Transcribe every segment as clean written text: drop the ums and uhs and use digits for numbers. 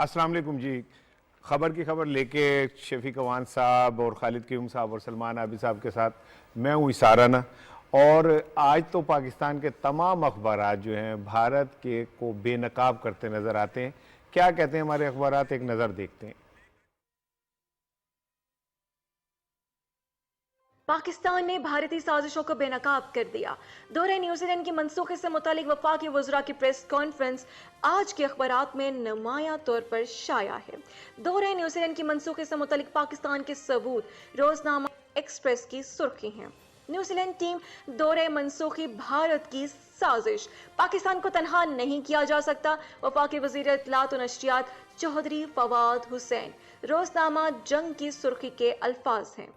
अस्सलाम वालेकुम जी। खबर की खबर लेके शफीक अवान साहब और खालिद कीम साहब और सलमान आबिद साहब के साथ मैं हूँ इसाराना। और आज तो पाकिस्तान के तमाम अखबारात जो हैं भारत के को बेनकाब करते नज़र आते हैं। क्या कहते हैं हमारे अखबारात, एक नज़र देखते हैं। पाकिस्तान ने भारतीय साजिशों को बेनकाब कर दिया। दौरे न्यूजीलैंड की मनसूखी से मुतालिक वफाकी वज़रा की प्रेस कॉन्फ्रेंस आज के अखबारात में नुमाया तौर पर शाया है। दौरे न्यूजीलैंड की मनसूखी से मुतालिक पाकिस्तान के सबूत रोजनामा एक्सप्रेस की सुर्खी हैं। न्यूजीलैंड टीम दौरे मनसूखी भारत की साजिश, पाकिस्तान को तनहा नहीं किया जा सकता। वफाकी वज़ीर इत्तलात और नशरियात चौधरी फवाद हुसैन, रोजनामा जंग की सुर्खी के अल्फाज हैं।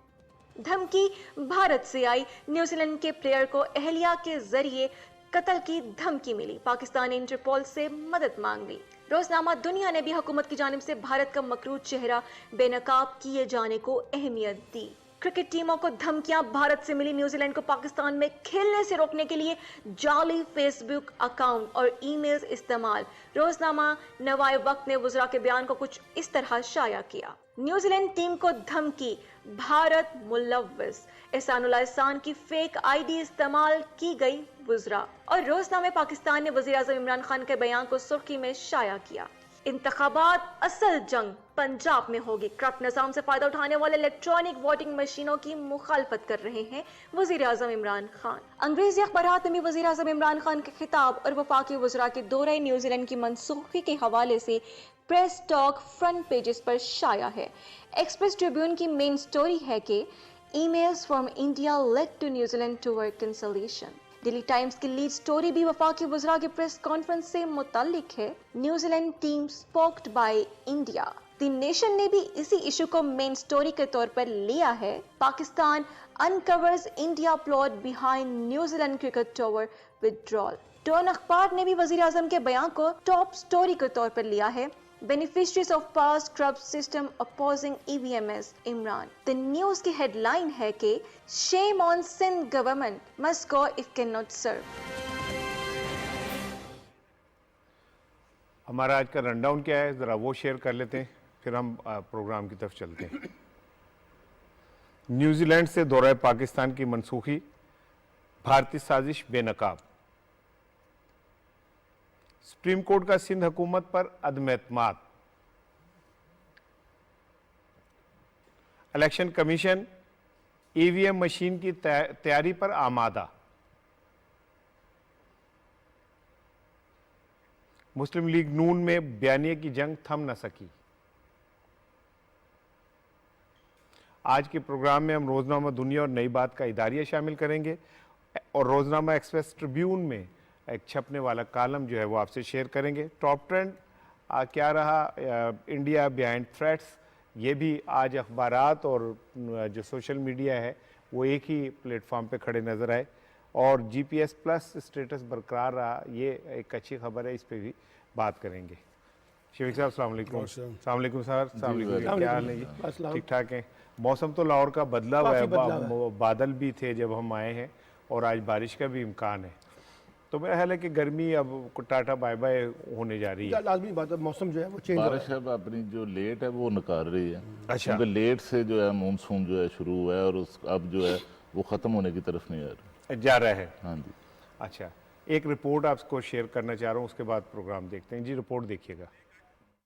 धमकी भारत से आई, न्यूजीलैंड के प्लेयर को अहलिया के जरिए कत्ल की धमकी मिली, पाकिस्तान ने इंटरपोल से मदद मांग ली। रोजनामा दुनिया ने भी हुकूमत की जानिब से भारत का मकरूज चेहरा बेनकाब किए जाने को अहमियत दी। क्रिकेट टीमों को धमकियां भारत से मिली, न्यूजीलैंड को पाकिस्तान में खेलने से रोकने के लिए जाली फेसबुक अकाउंट और ईमेल्स इस्तेमाल। रोजनामा नवाए वक्त ने वज़रा के बयान को कुछ इस तरह शाया किया। न्यूजीलैंड टीम को धमकी, भारत मुलव्वस, एहसानुल्लाह की फेक आईडी इस्तेमाल की गई वज़रा। और रोजनामे पाकिस्तान ने वज़ीर आज़म इमरान खान के बयान को सुर्खी में शाया किया। इंतखाबात असल जंग पंजाब में होगी, करप्ट निजाम से फायदा उठाने वाले इलेक्ट्रॉनिक वोटिंग मशीनों की मुखालफत कर रहे हैं वज़ीर आज़म इमरान खान। अंग्रेजी अखबारात में भी वज़ीर आज़म इमरान खान के खिताब और वफाकी वज़रा के दौरे न्यूजीलैंड की मनसूखी के हवाले से प्रेस टॉक फ्रंट पेजेस पर शाया है। एक्सप्रेस ट्रिब्यून की मेन स्टोरी है कि emails from India led to New Zealand tour cancellation. Daily Times की लीड स्टोरी भी वफाकी वज़रा की प्रेस कॉन्फ्रेंस से मुताल्लिक है। New Zealand team spooked by India. The Nation ने भी इसी इशू को मेन स्टोरी के तौर पर लिया है। Pakistan uncovers India plot behind New Zealand cricket tour withdrawal. Dawn अखबार ने भी वज़ीर आज़म के बयान को टॉप स्टोरी के तौर पर लिया है। Beneficiaries of past corrupt system opposing EVMS Imran. The news की हेडलाइन है कि Shame on Sindh government must go if cannot serve। हमारा आज का रनडाउन क्या है, ज़रा वो शेयर कर लेते हैं, फिर हम प्रोग्राम की तरफ चलते हैं। न्यूजीलैंड से दौरा पाकिस्तान की मनसूखी, भारतीय साजिश बेनकाब। सुप्रीम कोर्ट का सिंध हुकूमत पर अदम एतमाद। इलेक्शन कमीशन ईवीएम मशीन की तैयारी पर आमादा। मुस्लिम लीग नून में बयानिए की जंग थम न सकी। आज के प्रोग्राम में हम रोजनामा दुनिया और नई बात का इदारिया शामिल करेंगे और रोजनामा एक्सप्रेस ट्रिब्यून में एक छपने वाला कॉलम जो है वो आपसे शेयर करेंगे। टॉप ट्रेंड क्या रहा, इंडिया बिहाइंड थ्रेट्स, ये भी आज अखबारात और जो सोशल मीडिया है वो एक ही प्लेटफॉर्म पे खड़े नज़र आए। और GPS प्लस स्टेटस बरकरार रहा, ये एक अच्छी खबर है, इस पे भी बात करेंगे। शफीक साहब अस्सलाम वालेकुम। अस्सलाम वालेकुम सर। अस्सलाम वालेकुम, क्या हाल है जी? ठीक ठाक है। मौसम तो लाहौर का बदला हुआ है, बादल भी थे जब हम आए हैं और आज बारिश का भी इम्कान है, तो मेरा ख्याल है कि गर्मी अब टाटा बाय बाय होने जा रही है। लाजमी बात है, मौसम जो है वो चेंज हो रहा है। बारिश अब अपनी जो लेट है वो नकार रही है। अच्छा, क्योंकि लेट से जो है मानसून जो है शुरू हुआ है और उस अब जो है वो ख़त्म होने की तरफ नहीं जा रहा है। हाँ जी। अच्छा, एक रिपोर्ट आपको शेयर करना चाह रहा हूँ, उसके बाद प्रोग्राम देखते हैं जी। रिपोर्ट देखिएगा।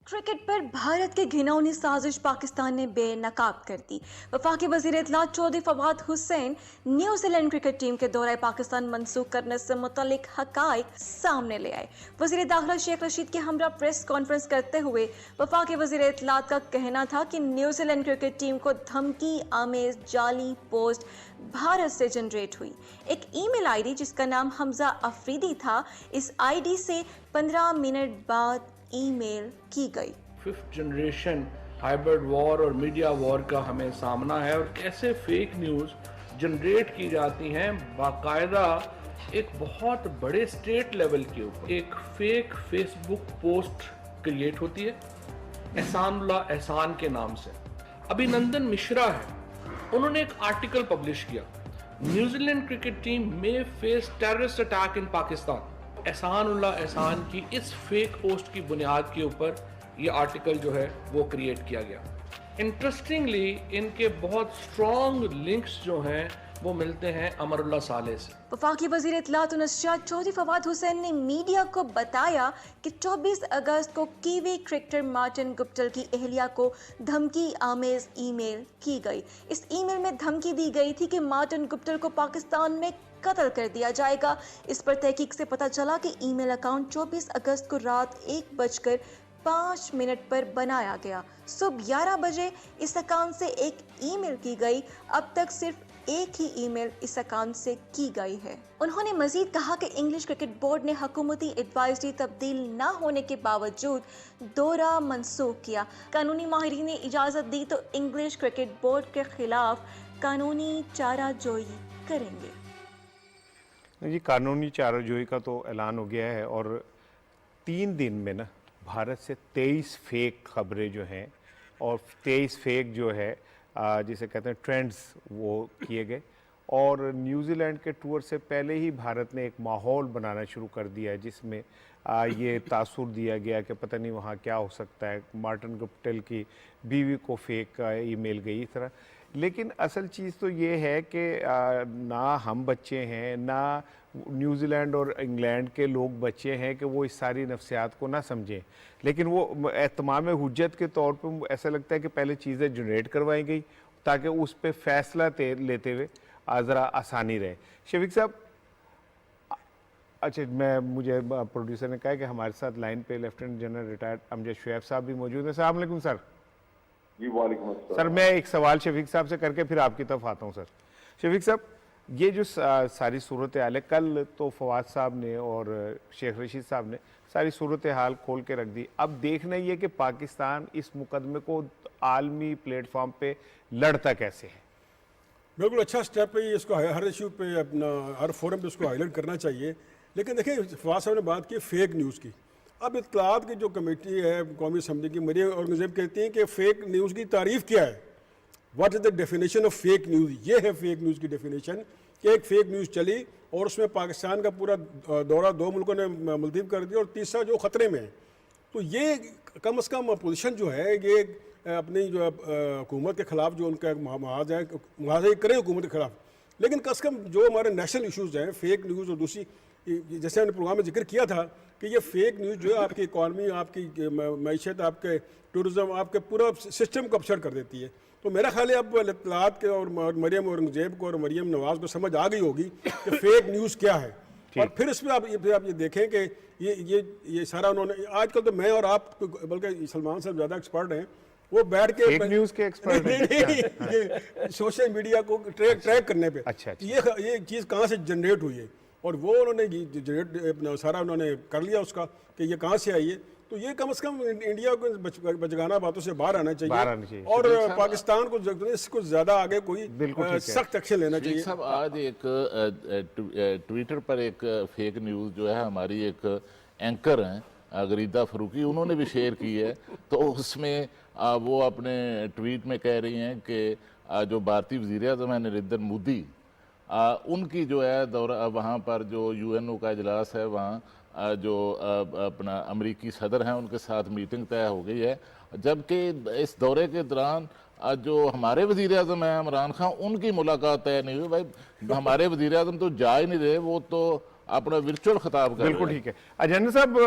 क्रिकेट पर भारत के घिनौनी साजिश पाकिस्तान ने बेनकाब कर दी। वफाकी वज़ीर इत्तलात Chaudhry Fawad Hussain New Zealand cricket team के दौरे पाकिस्तान मनसूख करने से मुतालिक हकाइक सामने ले आए। वज़ीर दाखिला शेख रशीद के हमरा प्रेस कॉन्फ्रेंस करते हुए वफाकी वज़ीर इत्तलात का कहना था कि न्यूजीलैंड क्रिकेट टीम को धमकी आमेज जाली पोस्ट भारत से जनरेट हुई। एक ईमेल आईडी जिसका नाम हमजा अफरीदी था, इस आईडी से 15 मिनट बाद ईमेल की गई। 5th जनरेशन हाइब्रिड वॉर और मीडिया वॉर का हमें सामना है और कैसे फेक न्यूज़ जनरेट की जाती हैं बाकायदा एक बहुत बड़े स्टेट लेवल के ऊपर। एक फेक फेसबुक पोस्ट क्रिएट होती है एहसानुल्लाह एहसान के नाम से। अभिनंदन मिश्रा है, उन्होंने एक आर्टिकल पब्लिश किया, न्यूजीलैंड क्रिकेट टीम में face terrorist attack in Pakistan. Ehsanullah एहसान की इस फेक पोस्ट की बुनियाद के ऊपर ये आर्टिकल जो है वो क्रिएट किया गया। इंटरेस्टिंगली इनके बहुत स्ट्रॉन्ग लिंक्स जो हैं वो मिलते हैं अमरुल्लाह सालेह से। वफाकी वज़ीर इत्तलात और नशरियात चौधरी फवाद हुसैन ने मीडिया को बताया कि 24 अगस्त को कीवी क्रिकेटर मार्टिन गुप्टिल की एहलिया को धमकी आमेज ईमेल की गई। इस ईमेल में धमकी दी गई थी कि मार्टिन गुप्टिल को पाकिस्तान में कत्ल कर दिया जाएगा। इस पर तहकीक से पता चला कि ईमेल अकाउंट 24 अगस्त को रात 1:05 पर बनाया गया। सुबह 11 बजे इस अकाउंट से एक ईमेल की गई। अब तक सिर्फ एक ही ईमेल इस अकाउंट से की गई है। उन्होंने मजीद कहा कि इंग्लिश क्रिकेट बोर्ड ने हुकूमती एडवाइजरी तब्दील न होने के बावजूद दौरा मंसूख किया। कानूनी माहिरीन ने इजाज़त दी तो इंग्लिश क्रिकेट बोर्ड के खिलाफ कानूनी चाराजोई करेंगे। जी, कानूनी चाराजोई का तो ऐलान हो गया है और 3 दिन में ना भारत से 23 फेक खबरें जो हैं और 23 फेक जो है जिसे कहते हैं ट्रेंड्स वो किए गए। और न्यूजीलैंड के टूर से पहले ही भारत ने एक माहौल बनाना शुरू कर दिया है जिसमें ये तासुर दिया गया कि पता नहीं वहाँ क्या हो सकता है। मार्टिन गुप्टिल की बीवी को फेक ईमेल गई इस तरह। लेकिन असल चीज़ तो ये है कि ना हम बच्चे हैं ना न्यूजीलैंड और इंग्लैंड के लोग बच्चे हैं कि वो इस सारी नफ्सियात को ना समझें। लेकिन वो एहतमाम हुज्जत के तौर पे ऐसा लगता है कि पहले चीज़ें जनरेट करवाई गई ताकि उस पर फैसला लेते हुए ज़रा आसानी रहे। शफीक साहब, अच्छा, मुझे प्रोड्यूसर ने कहा कि हमारे साथ लाइन पे lieutenant general retired Amjad Shoaib साहब भी मौजूद हैं। अस्सलाम वालेकुम सर। जी वालेकुम अस्सलाम। सर, मैं एक सवाल शफीक साहब से करके फिर आपकी तरफ आता हूँ। सर शफीक साहब, ये जो सारी सूरत हाल है, कल तो फवाद साहब ने और शेख रशीद साहब ने सारी सूरत हाल खोल के रख दी। अब देखना ये कि पाकिस्तान इस मुकदमे को आलमी प्लेटफॉर्म पे लड़ता कैसे है। बिल्कुल अच्छा स्टेप है ये, इसको हर इशू पे अपना हर फोरम पे इसको हाईलाइट करना चाहिए। लेकिन देखिए, फवाद साहब ने बात की फेक न्यूज़ की। अब इत्तलात की जो कमेटी है कौमी असम्बली की, मरियम औरंगजेब कहती हैं कि फ़ेक न्यूज़ की तारीफ़ क्या है, what is the definition of fake news. ये है फेक न्यूज़ की डेफिनेशन कि एक फ़ेक न्यूज़ चली और उसमें पाकिस्तान का पूरा दौरा 2 मुल्कों ने मुलतवी कर दिया और तीसरा जो ख़तरे में है। तो ये कम अज़ कम अपोजिशन जो है ये अपनी जो हुकूमत के ख़िलाफ़ जो उनका मुआवजा करें हुकूमत के ख़िलाफ़। लेकिन कम से कम जो हमारे नेशनल इशूज़ हैं, फेक न्यूज़ और दूसरी, जैसे हमने प्रोग्राम में जिक्र किया था कि ये फेक न्यूज़ जो है आपकी इकॉनमी, आपकी मैशत, आपके टूरिज़म, आपके पूरा सिस्टम को अपसेट कर देती है। तो मेरा ख्याल है अब इत्तलात के और मरियम औरंगजेब को और मरियम नवाज़ को समझ आ गई होगी कि फेक न्यूज़ क्या है। और फिर इसमें आप ये देखें कि ये सारा उन्होंने, आजकल तो मैं और आप बल्कि सलमान साहब ज़्यादा एक्सपर्ट हैं, वो बैठ के फेक न्यूज़ के एक्सपर्ट हैं। ये सोशल मीडिया को ट्रैक करने पे अच्छा। ये चीज़ कहाँ से जनरेट हुई है और वो उन्होंने जनरेट सारा उन्होंने कर लिया उसका कि ये कहाँ से आई है। तो ये कम से कम इंडिया को बचगाना बातों से बाहर आना चाहिए और पाकिस्तान को इसको ज़्यादा आगे कोई सख्त एक्शन लेना चाहिए। साहब, आज एक ट्विटर पर एक फेक न्यूज़ जो है हमारी एक एंकर हैं गरीदा फरूकी, उन्होंने भी शेयर की है। तो उसमें वो अपने ट्वीट में कह रही हैं कि जो भारतीय वज़ीर आज़म है नरेंद्र मोदी, उनकी जो है दौरा वहाँ पर जो यूएनओ का इजलास है, वहाँ जो अपना अमेरिकी सदर हैं उनके साथ मीटिंग तय हो गई है। जबकि इस दौरे के दौरान जो हमारे वज़ीर आज़म हैं इमरान खान, उनकी मुलाकात तय नहीं हुई। भाई, हमारे वज़ीर आज़म तो जा ही नहीं रहे, वो तो अपना वर्चुअल खिताब कर रहे हैं। बिल्कुल ठीक है। अजय साहब,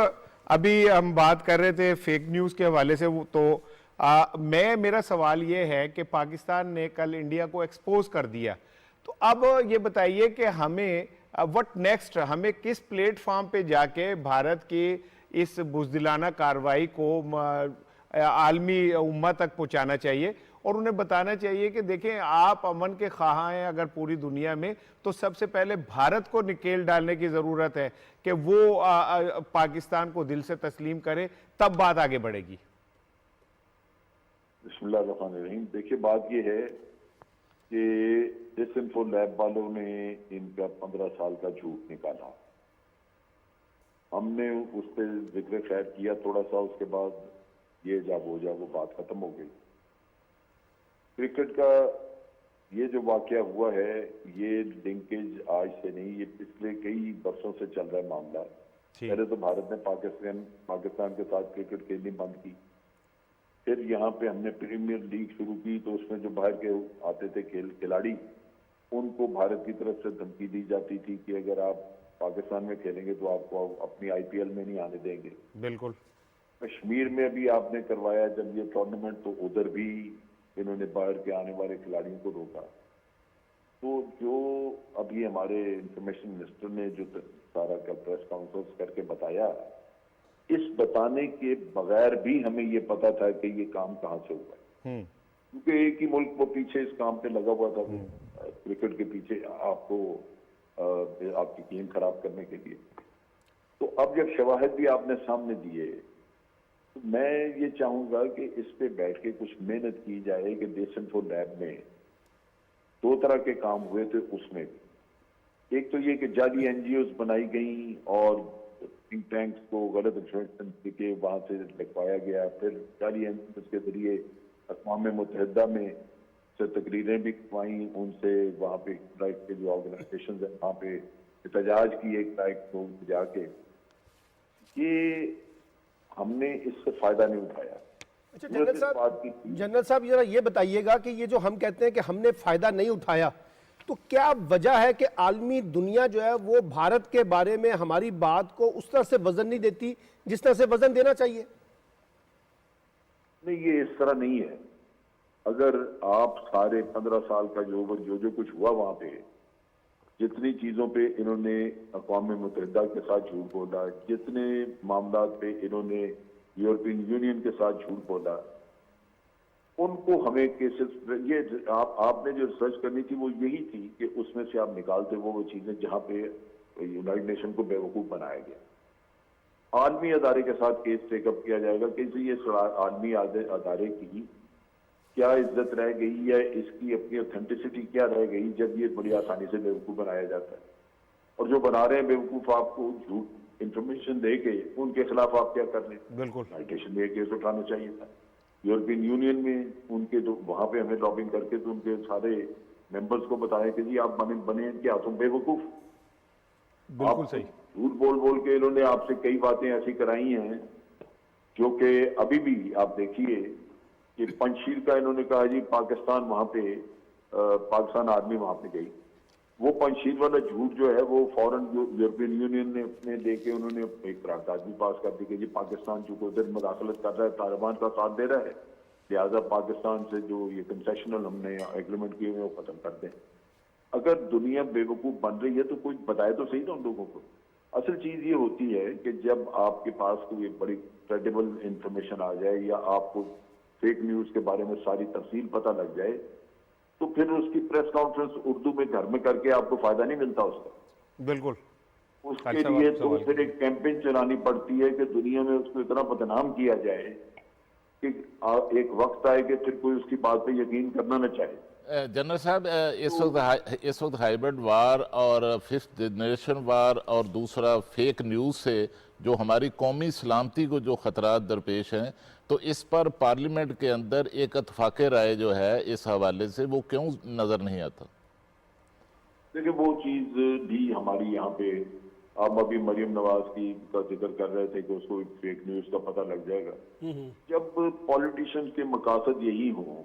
अभी हम बात कर रहे थे फेक न्यूज़ के हवाले से, तो मेरा सवाल ये है कि पाकिस्तान ने कल इंडिया को एक्सपोज कर दिया, तो अब ये बताइए कि हमें व्हाट नेक्स्ट, हमें किस प्लेटफॉर्म पे जाके भारत की इस बुज़दिलाना कार्रवाई को आलमी उम्मा तक पहुंचाना चाहिए और उन्हें बताना चाहिए कि देखें, आप अमन के ख्वाह हैं अगर पूरी दुनिया में, तो सबसे पहले भारत को निकेल डालने की ज़रूरत है कि वो पाकिस्तान को दिल से तस्लीम करे, तब बात आगे बढ़ेगी। बिस्मिल्लाहिर्रहमानिर्रहीम। देखिए, बात ये है कि डिसइंफो लैब वालों ने इनका 15 साल का झूठ निकाला। हमने उस पर जिक्र खैर किया थोड़ा सा, उसके बाद ये जा वो जा वो बात खत्म हो गई। क्रिकेट का ये जो वाकया हुआ है, ये लिंकेज आज से नहीं, ये पिछले कई बरसों से चल रहा है मामला। पहले तो भारत ने पाकिस्तान के साथ क्रिकेट खेलनी बंद की, फिर यहाँ पे हमने प्रीमियर लीग शुरू की, तो उसमें जो बाहर के आते थे खिलाड़ी, उनको भारत की तरफ से धमकी दी जाती थी कि अगर आप पाकिस्तान में खेलेंगे तो आपको अपनी आईपीएल में नहीं आने देंगे। बिल्कुल। कश्मीर में भी आपने करवाया जब ये टूर्नामेंट, तो उधर भी इन्होंने बाहर के आने वाले खिलाड़ियों को रोका। तो जो अभी हमारे इंफॉर्मेशन मिनिस्टर ने जो सारा का प्रेस कॉन्फ्रेंस करके बताया, इस बताने के बगैर भी हमें ये पता था कि ये काम कहाँ से हुआ है, क्योंकि एक ही मुल्क वो पीछे इस काम पे लगा हुआ था, क्रिकेट के पीछे आपको आपकी गेम खराब करने के लिए। तो अब जब शवाहिद भी आपने सामने दिए, तो मैं ये चाहूंगा कि इस पे बैठ के कुछ मेहनत की जाए कि देश इन्फो लैब में 2 तरह के काम हुए थे। उसमें एक तो ये कि जाली एनजीओज बनाई गई और थिंक टैंक्स को गलत इंफॉर्मेशन देके वहां से लिखवाया गया, फिर जाली एनजीओज के जरिए अक़वाम मुत्तहिदा में से तकरीरें भी करवाई, उनसे वहाँ पे राइट के जो ऑर्गेनाइजेशन है वहाँ पे एहतजाज की एक राइट को जाके। ये हमने इससे फायदा नहीं उठाया। अच्छा जनरल साहब जरा ये बताइएगा कि ये जो हम कहते हैं कि हमने फायदा नहीं उठाया, तो क्या वजह है कि आलमी दुनिया जो है वो भारत के बारे में हमारी बात को उस तरह से वजन नहीं देती जिस तरह से वजन देना चाहिए? नहीं, ये इस तरह नहीं है। अगर आप सारे 15 साल का जो कुछ हुआ वहां पे, जितनी चीजों पे इन्होंने अक़वाम मुत्तहिदा के साथ झूठ बोला, जितने मामला पे इन्होंने यूरोपियन यूनियन के साथ झूठ बोला, उनको हमें केसेस ये आपने जो रिसर्च करनी थी वो यही थी कि उसमें से आप निकालते वो चीजें जहां पे यूनाइटेड नेशन को बेवकूफ बनाया गया। आलमी अदारे के साथ केस टेकअप किया जाएगा कि ये आलमी अदारे की क्या इज्जत रह गई है, इसकी अपनी ऑथेंटिसिटी क्या रह गई जब ये बड़ी आसानी से बेवकूफ बनाया जाता है। और जो बना रहे हैं बेवकूफ आपको झूठ इंफॉर्मेशन दे के, उनके खिलाफ आप क्या कर रहे हैं? बिल्कुल साइटेशन में केस उठाना चाहिए था। यूरोपियन यूनियन में उनके जो वहां पे हमें लॉबिंग करके तो उनके सारे मेंबर्स को बताया कि जी आप बने क्या तुम बेवकूफ? बिल्कुल सही। झूठ बोल के इन्होंने आपसे कई बातें ऐसी कराई हैं जो कि अभी भी आप देखिए कि पंचशील का इन्होंने कहा जी पाकिस्तान वहां पे पाकिस्तान आर्मी वहां पे गई। वो पंचशील वाला झूठ जो है वो फौरन यूरोपियन यूनियन ने अपने लेके उन्होंने एक करारदाद भी पास कर दी कि जी पाकिस्तान जो उधर मुदाखलत कर रहा है, तालिबान का साथ दे रहा है, लिहाजा पाकिस्तान से जो ये कंसेशनल हमने एग्रीमेंट किए हुए वो खत्म कर दें। अगर दुनिया बेवकूफ बन रही है तो कोई बताए तो सही ना उन लोगों को। असल चीज ये होती है कि जब आपके पास कोई बड़ी क्रेडिबल इंफॉर्मेशन आ जाए या आपको फेक न्यूज के बारे में सारी तफसील पता लग जाए, तो फिर उसकी प्रेस कॉन्फ्रेंस उर्दू में घर में करके आपको फायदा नहीं मिलता उसका। बिल्कुल। उसके लिए तो फिर एक कैंपेन चलानी पड़ती है कि दुनिया में उसको इतना बदनाम किया जाए कि एक वक्त आए कि फिर कोई उसकी बात पे यकीन करना न चाहे। जनरल साहब, इस वक्त हाइब्रिड वार और 5th जनरेशन वार और दूसरा फेक न्यूज़ से जो हमारी कौमी सलामती को जो खतरात दरपेश हैं, तो इस पर पार्लियामेंट के अंदर एक इत्तफाक़ राय जो है इस हवाले से वो क्यों नज़र नहीं आता? देखिए वो चीज़ भी हमारी यहाँ पे, आप अभी मरियम नवाज की का जिक्र कर रहे थे कि उसको फेक न्यूज़ का पता लग जाएगा। जब पॉलिटिशियन के मकासद यही हो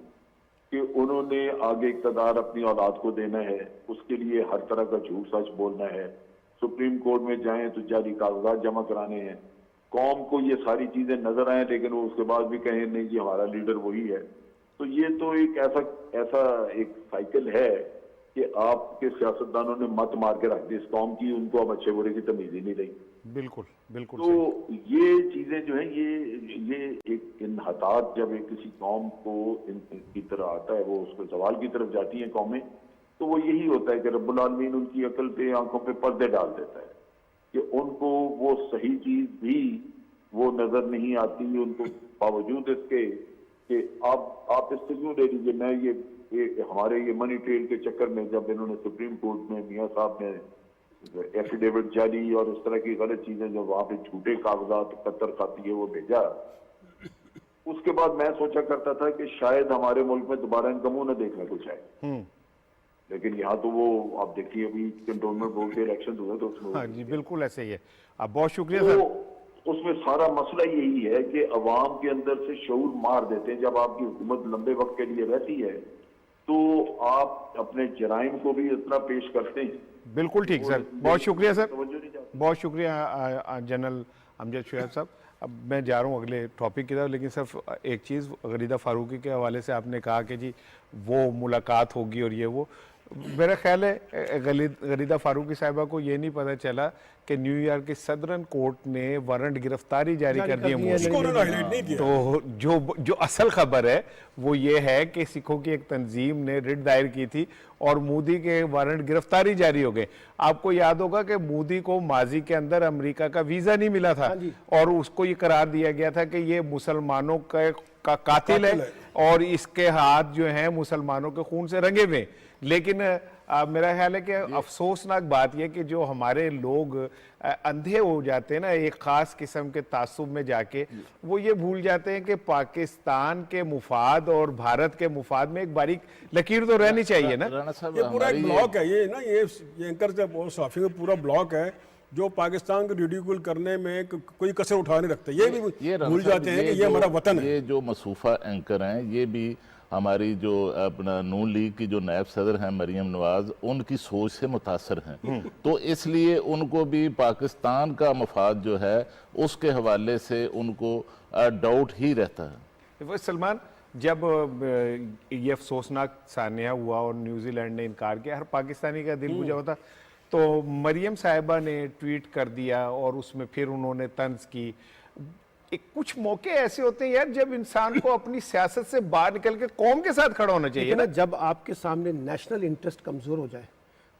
कि उन्होंने आगे इक़्तिदार अपनी औलाद को देना है, उसके लिए हर तरह का झूठ सच बोलना है, सुप्रीम कोर्ट में जाएं तो जाली कागजात जमा कराने हैं, कौम को ये सारी चीजें नजर आए लेकिन वो उसके बाद भी कहें नहीं जी हमारा लीडर वही है। तो ये तो एक ऐसा एक साइकिल है कि आपके सियासतदानों ने मत मार के रख दी इस कौम की, उनको अब अच्छे बुरे की तमीज ही नहीं रही। बिल्कुल बिल्कुल। तो ये चीजें जो है ये एक इन्हतात जब एक किसी कौम को की तरह आता है, वो उसको सवाल की तरफ जाती है कौमें, तो वो यही होता है कि रब्बुल आलमीन उनकी अकल पे आंखों पे पर्दे डाल देता है कि उनको वो सही चीज भी वो नजर नहीं आती, उनको बावजूद इसके कि आप इससे क्यों ले लीजिए। मैं ये हमारे ये मनी ट्रेल के चक्कर में जब इन्होंने सुप्रीम कोर्ट में मियाँ साहब ने एफिडेविट जारी और इस तरह की गलत चीजें जो वहां पे झूठे कागजात कतर खाती है वो भेजा, उसके बाद मैं सोचा करता था कि शायद हमारे मुल्क में दोबारा इनका मुंह न देखने को चाहे। लेकिन यहाँ तो वो आप देखिए अभी कंटोनमेंट बोर्ड के इलेक्शन हुए तो उसमें हाँ जी बिल्कुल ऐसे ही है। आप बहुत शुक्रिया सर। उसमें सारा मसला यही है कि अवाम के अंदर से शऊर मार देते हैं। जब आपकी हुकूमत लंबे वक्त के लिए रहती है तो आप अपने जराइम को भी इतना पेश करते हैं। बिल्कुल ठीक सर, बहुत शुक्रिया सर, तवज्जो नहीं जाती। बहुत शुक्रिया जनरल अमजद शुएब साहब। अब मैं जा रहा हूँ अगले टॉपिक की तरफ, लेकिन सिर्फ एक चीज़, गरीदा फारूकी के हवाले से आपने कहा कि जी वो मुलाकात होगी और ये वो, मेरा ख्याल है गरीदा फारूकी साहिबा को ये नहीं पता चला कि न्यूयॉर्क की सदरन कोर्ट ने वारंट गिरफ्तारी जारी कर दी है। उसको उन्होंने हाईलाइट नहीं किया। तो जो असल खबर है वो ये है कि सिखों की एक तंजीम ने रिट दायर की थी और मोदी के वारंट गिरफ्तारी जारी हो गए। आपको याद होगा कि मोदी को माजी के अंदर अमेरिका का वीजा नहीं मिला था और उसको ये करार दिया गया था कि ये मुसलमानों का कातिल है और इसके हाथ जो हैं मुसलमानों के खून से रंगे हुए। लेकिन मेरा ख्याल है कि अफसोसनाक बात यह कि जो हमारे लोग अंधे हो जाते हैं ना एक खास किस्म के तासुब में जाके, वो ये भूल जाते हैं कि पाकिस्तान के मुफाद और भारत के मुफाद में एक बारीक लकीर तो रहनी चाहिए ना। राणा साहब, ये पूरा एक हमारी ब्लॉक है ये ना, ये एंकर से साफी में पूरा ब्लॉक है जो पाकिस्तान को रिडिकुल करने में कोई कसर उठा नहीं रखते। ये भी राणा भूल साहब, जाते हैं कि ये हमारा वतन है। ये जो मसूफा एंकर हैं ये भी हमारी जो अपना नून लीग की जो नायब सदर हैं मरियम नवाज, उनकी सोच से मुतासर हैं। तो इसलिए उनको भी पाकिस्तान का मफाद जो है उसके हवाले से उनको डाउट ही रहता है। वो सलमान, जब ये अफसोसनाक सानिया हुआ और न्यूजीलैंड ने इनकार किया, हर पाकिस्तानी का दिल बुझा होता, तो मरियम साहिबा ने ट्वीट कर दिया और उसमें फिर उन्होंने तंज की। कुछ मौके ऐसे होते हैं यार जब इंसान को अपनी सियासत से बाहर निकल के कौम के साथ खड़ा होना चाहिए ना। जब आपके सामने नेशनल इंटरेस्ट कमजोर हो जाए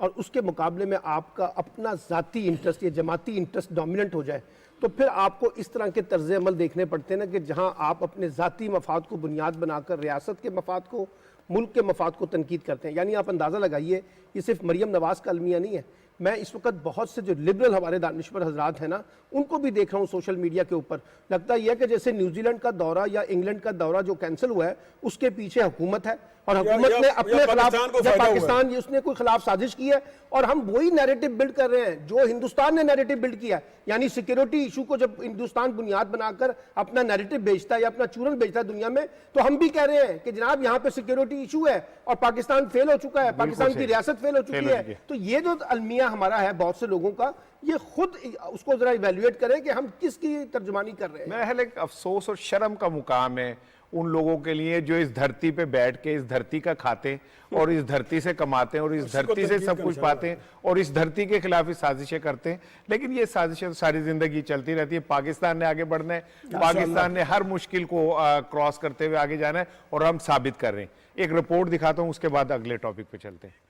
और उसके मुकाबले में आपका अपना जाती इंटरेस्ट या जमाती इंटरेस्ट डोमिनेंट हो जाए, तो फिर आपको इस तरह के तर्ज अमल देखने पड़ते हैं ना कि जहां आप अपने जाती मफाद को बुनियाद बनाकर रियासत के मफाद को, मुल्क के मफाद को तनकीद करते हैं। यानी आप अंदाज़ा लगाइए, ये सिर्फ मरियम नवाज का अलमिया नहीं है। मैं इस वक्त बहुत से जो लिबरल हमारे दानिश्वर हजरात हैं ना, उनको भी देख रहा हूँ सोशल मीडिया के ऊपर। लगता यह है कि जैसे न्यूजीलैंड का दौरा या इंग्लैंड का दौरा जो कैंसिल हुआ है उसके पीछे हुकूमत है और हुकूमत ने अपने खिलाफ पाकिस्तान उसने कोई खिलाफ साजिश की है और हम वही नैरेटिव बिल्ड कर रहे हैं जो हिंदुस्तान ने नैरेटिव बिल्ड किया है। यानी सिक्योरिटी इशू को जब हिंदुस्तान बुनियाद बनाकर अपना नैरेटिव बेचता है या अपना चूरन बेचता है दुनिया में, तो हम भी कह रहे हैं कि जनाब यहाँ पे सिक्योरिटी इशू है और पाकिस्तान फेल हो चुका है, पाकिस्तान की रियासत फेल हो चुकी है। तो ये जो अलमिया हमारा है बहुत से लोगों का, ये खुद उसको जरा इवैल्यूएट करें कि हम किसकी तर्जुमानी कर रहे हैं। मेरा ख्याल एक अफसोस और शर्म का मुकाम है उन लोगों के लिए जो इस धरती पे बैठ के इस धरती का खाते हैं और इस धरती से कमाते हैं और इस धरती से सब कुछ पाते हैं और इस धरती के खिलाफ ही साजिशें करते हैं। लेकिन ये साजिशें तो सारी जिंदगी चलती रहती है। पाकिस्तान ने आगे बढ़ना है, पाकिस्तान ने हर मुश्किल को क्रॉस करते हुए आगे जाना है और हम साबित कर रहे हैं। एक रिपोर्ट दिखाता हूँ, उसके बाद अगले टॉपिक पे चलते हैं।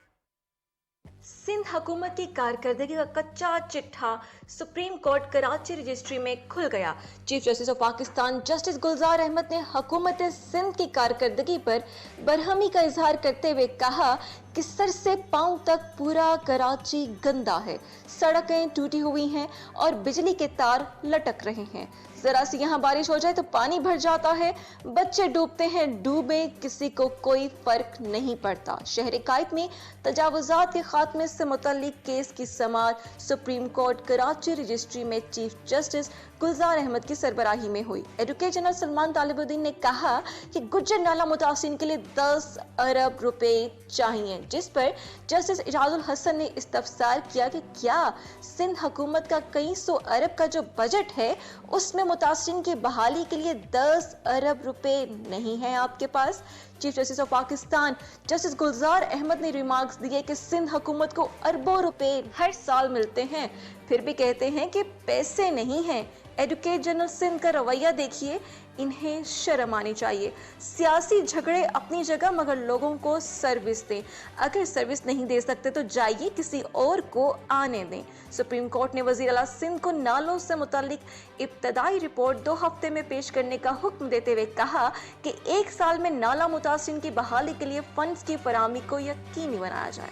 सिंध हुकूमत की कारकर्दगी का कच्चा चिट्ठा सुप्रीम कोर्ट कराची रजिस्ट्री में खुल गया। Chief justice of Pakistan justice Gulzar Ahmed ने हुकूमत सिंध की कारकर्दगी पर बरहमी का इजहार करते हुए कहा कि सर से पांव तक पूरा कराची गंदा है, सड़कें टूटी हुई हैं और बिजली के तार लटक रहे हैं। जरा सी यहाँ बारिश हो जाए तो पानी भर जाता है, बच्चे डूबते हैं, डूबे किसी को कोई फर्क नहीं पड़ता। शहर कायद में तजावुजात के खात्मे से मुतल्लिक केस की समाअत सुप्रीम कोर्ट कराची रजिस्ट्री में चीफ जस्टिस गुलजार अहमद की सरबराही में हुई। एडवोकेट जनरल सलमान तालिबुद्दीन ने कहा कि गुज्जर नाला मुतासिन के लिए 10 अरब रुपए चाहिए, जिस पर जस्टिस इजाजुल हसन ने इस्तफसार किया कि क्या सिंध हुकूमत का कई सौ अरब का जो बजट है उसमें मुतासिन की बहाली के लिए 10 अरब रुपए नहीं है आपके पास। Chief justice of Pakistan justice Gulzar Ahmed ने रिमार्क्स दिए कि सिंध हुकूमत को अरबों रुपए हर साल मिलते हैं, फिर भी कहते हैं कि पैसे नहीं हैं। एडवोकेट जनरल सिंध का रवैया देखिए, इन्हें शर्म आनी चाहिए। सियासी झगड़े अपनी जगह, मगर लोगों को सर्विस दें। अगर सर्विस नहीं दे सकते तो जाइए किसी और को आने दें। सुप्रीम कोर्ट ने वजीर आला सिंध को नालों से मुताल्लिक इब्तदाई रिपोर्ट 2 हफ्ते में पेश करने का हुक्म देते हुए कहा कि 1 साल में नाला मुतासिन की बहाली के लिए फंड्स की फराहमी को यकीनी बनाया जाए।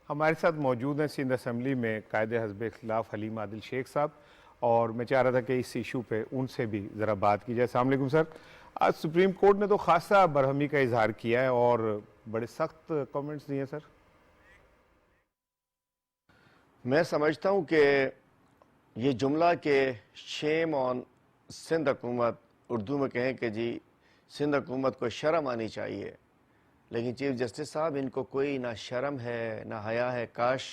हमारे साथ मौजूद हैं सिंध असम्बली में कायदे हज़्ब इख्तिलाफ हलीम आदिल शेख साहब, और मैं चाह रहा था कि इस इशू पे उनसे भी ज़रा बात की जाए। अस्सलाम वालेकुम सर। आज सुप्रीम कोर्ट ने तो खासा बरहमी का इजहार किया है और बड़े सख्त कमेंट्स दिए सर। मैं समझता हूं कि ये जुमला के शेम ऑन सिंध हुकूमत, उर्दू में कहें कि जी सिंध हुकूमत को शर्म आनी चाहिए, लेकिन चीफ जस्टिस साहब इनको कोई ना शर्म है ना हया है। काश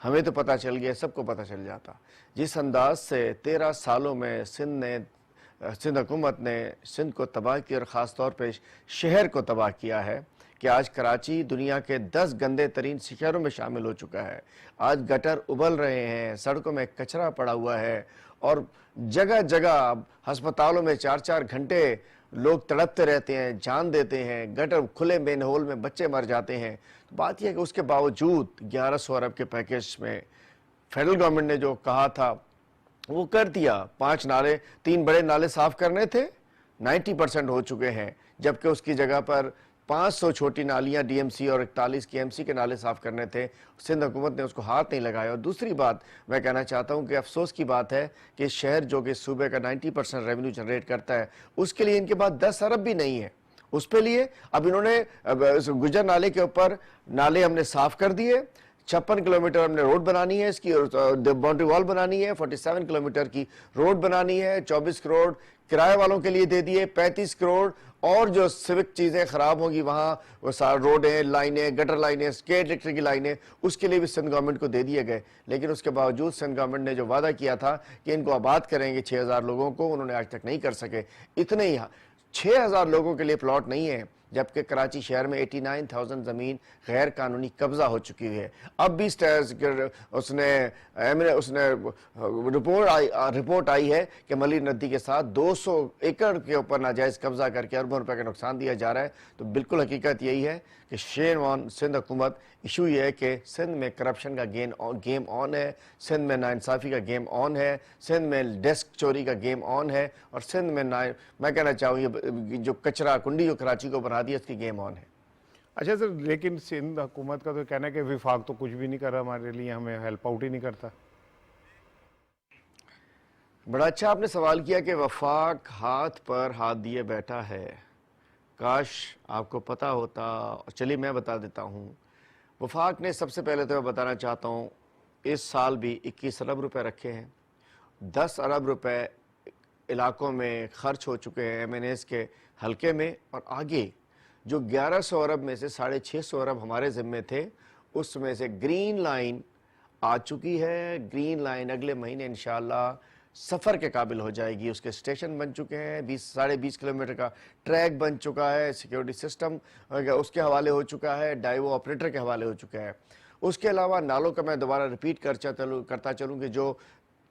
हमें तो पता चल गया, सबको पता चल जाता। जिस अंदाज से 13 सालों में सिंध हुकूमत ने सिंध को तबाह किया और ख़ास तौर पे शहर को तबाह किया है कि आज कराची दुनिया के 10 गंदे तरीन शहरों में शामिल हो चुका है। आज गटर उबल रहे हैं, सड़कों में कचरा पड़ा हुआ है और जगह जगह अस्पतालों में 4-4 घंटे लोग तड़पते रहते हैं, जान देते हैं, गटर खुले मेन होल में बच्चे मर जाते हैं। तो बात यह है कि उसके बावजूद 1100 अरब के पैकेज में फेडरल गवर्नमेंट ने जो कहा था वो कर दिया। 5 नाले, 3 बड़े नाले साफ करने थे, 90% हो चुके हैं, जबकि उसकी जगह पर 500 छोटी नालियां डीएमसी और 41 केएमसी के नाले साफ करने थे। सिंध हुकूमत ने उसको हाथ नहीं लगाया। और दूसरी बात मैं कहना चाहता हूं कि अफसोस की बात है कि शहर जो कि सूबे का 90% रेवेन्यू जनरेट करता है, उसके लिए इनके पास 10 अरब भी नहीं है। उस पे लिए अब इन्होंने गुजर नाले के ऊपर नाले हमने साफ कर दिए, 56 किलोमीटर हमने रोड बनानी है, इसकी बाउंड्री वॉल बनानी है, 47 किलोमीटर की रोड बनानी है, 24 करोड़ किराए वालों के लिए दे दिए, 35 करोड़ और जो सिविक चीज़ें ख़राब होंगी वहाँ वो सारे रोडें, लाइनें, गटर लाइनें, स्टेट इलेक्ट्रिक की लाइनें, उसके लिए भी सिंध गवर्नमेंट को दे दिए गए। लेकिन उसके बावजूद सिंध गवर्नमेंट ने जो वादा किया था कि इनको आबाद करेंगे 6000 लोगों को, उन्होंने आज तक नहीं कर सके। इतने ही 6000 लोगों के लिए प्लॉट नहीं है, जबकि कराची शहर में 89,000 ज़मीन गैर कानूनी कब्जा हो चुकी है। अब भी उसने रिपोर्ट आई है कि मली नदी के साथ 200 एकड़ के ऊपर नाजायज़ कब्जा करके अरबों रुपए का नुकसान दिया जा रहा है। तो बिल्कुल हकीकत यही है कि शेम ऑन सिंध हुकूमत। इशू ये है कि सिंध में करप्शन का गेम ऑन है, सिंध में नाइंसाफ़ी का गेम ऑन है, सिंध में डेस्क चोरी का गेम ऑन है, और सिंध में मैं कहना चाहूँगी जो कचरा कुंडी जो कराची को बना दिया, इसकी गेम ऑन है। अच्छा सर, लेकिन सिंध हुकूमत का तो कहना है कि विफाक तो कुछ भी नहीं कर रहा हमारे लिए, हमें हेल्प आउट ही नहीं करता। बड़ा अच्छा आपने सवाल किया कि वफाक हाथ पर हाथ दिए बैठा है। काश आपको पता होता। चलिए मैं बता देता हूँ। वफाक ने सबसे पहले तो मैं बताना चाहता हूँ, इस साल भी 21 अरब रुपए रखे हैं, 10 अरब रुपए इलाकों में खर्च हो चुके हैं MNAs के हलके में, और आगे जो 1100 अरब में से 650 अरब हमारे ज़िम्मे थे, उसमें से ग्रीन लाइन आ चुकी है। ग्रीन लाइन अगले महीने इंशाअल्लाह सफ़र के काबिल हो जाएगी। उसके स्टेशन बन चुके हैं, 20-20.5 किलोमीटर का ट्रैक बन चुका है, सिक्योरिटी सिस्टम उसके हवाले हो चुका है, डाइवो ऑपरेटर के हवाले हो चुका है। उसके अलावा नालों का मैं दोबारा रिपीट करता चलूँ कि जो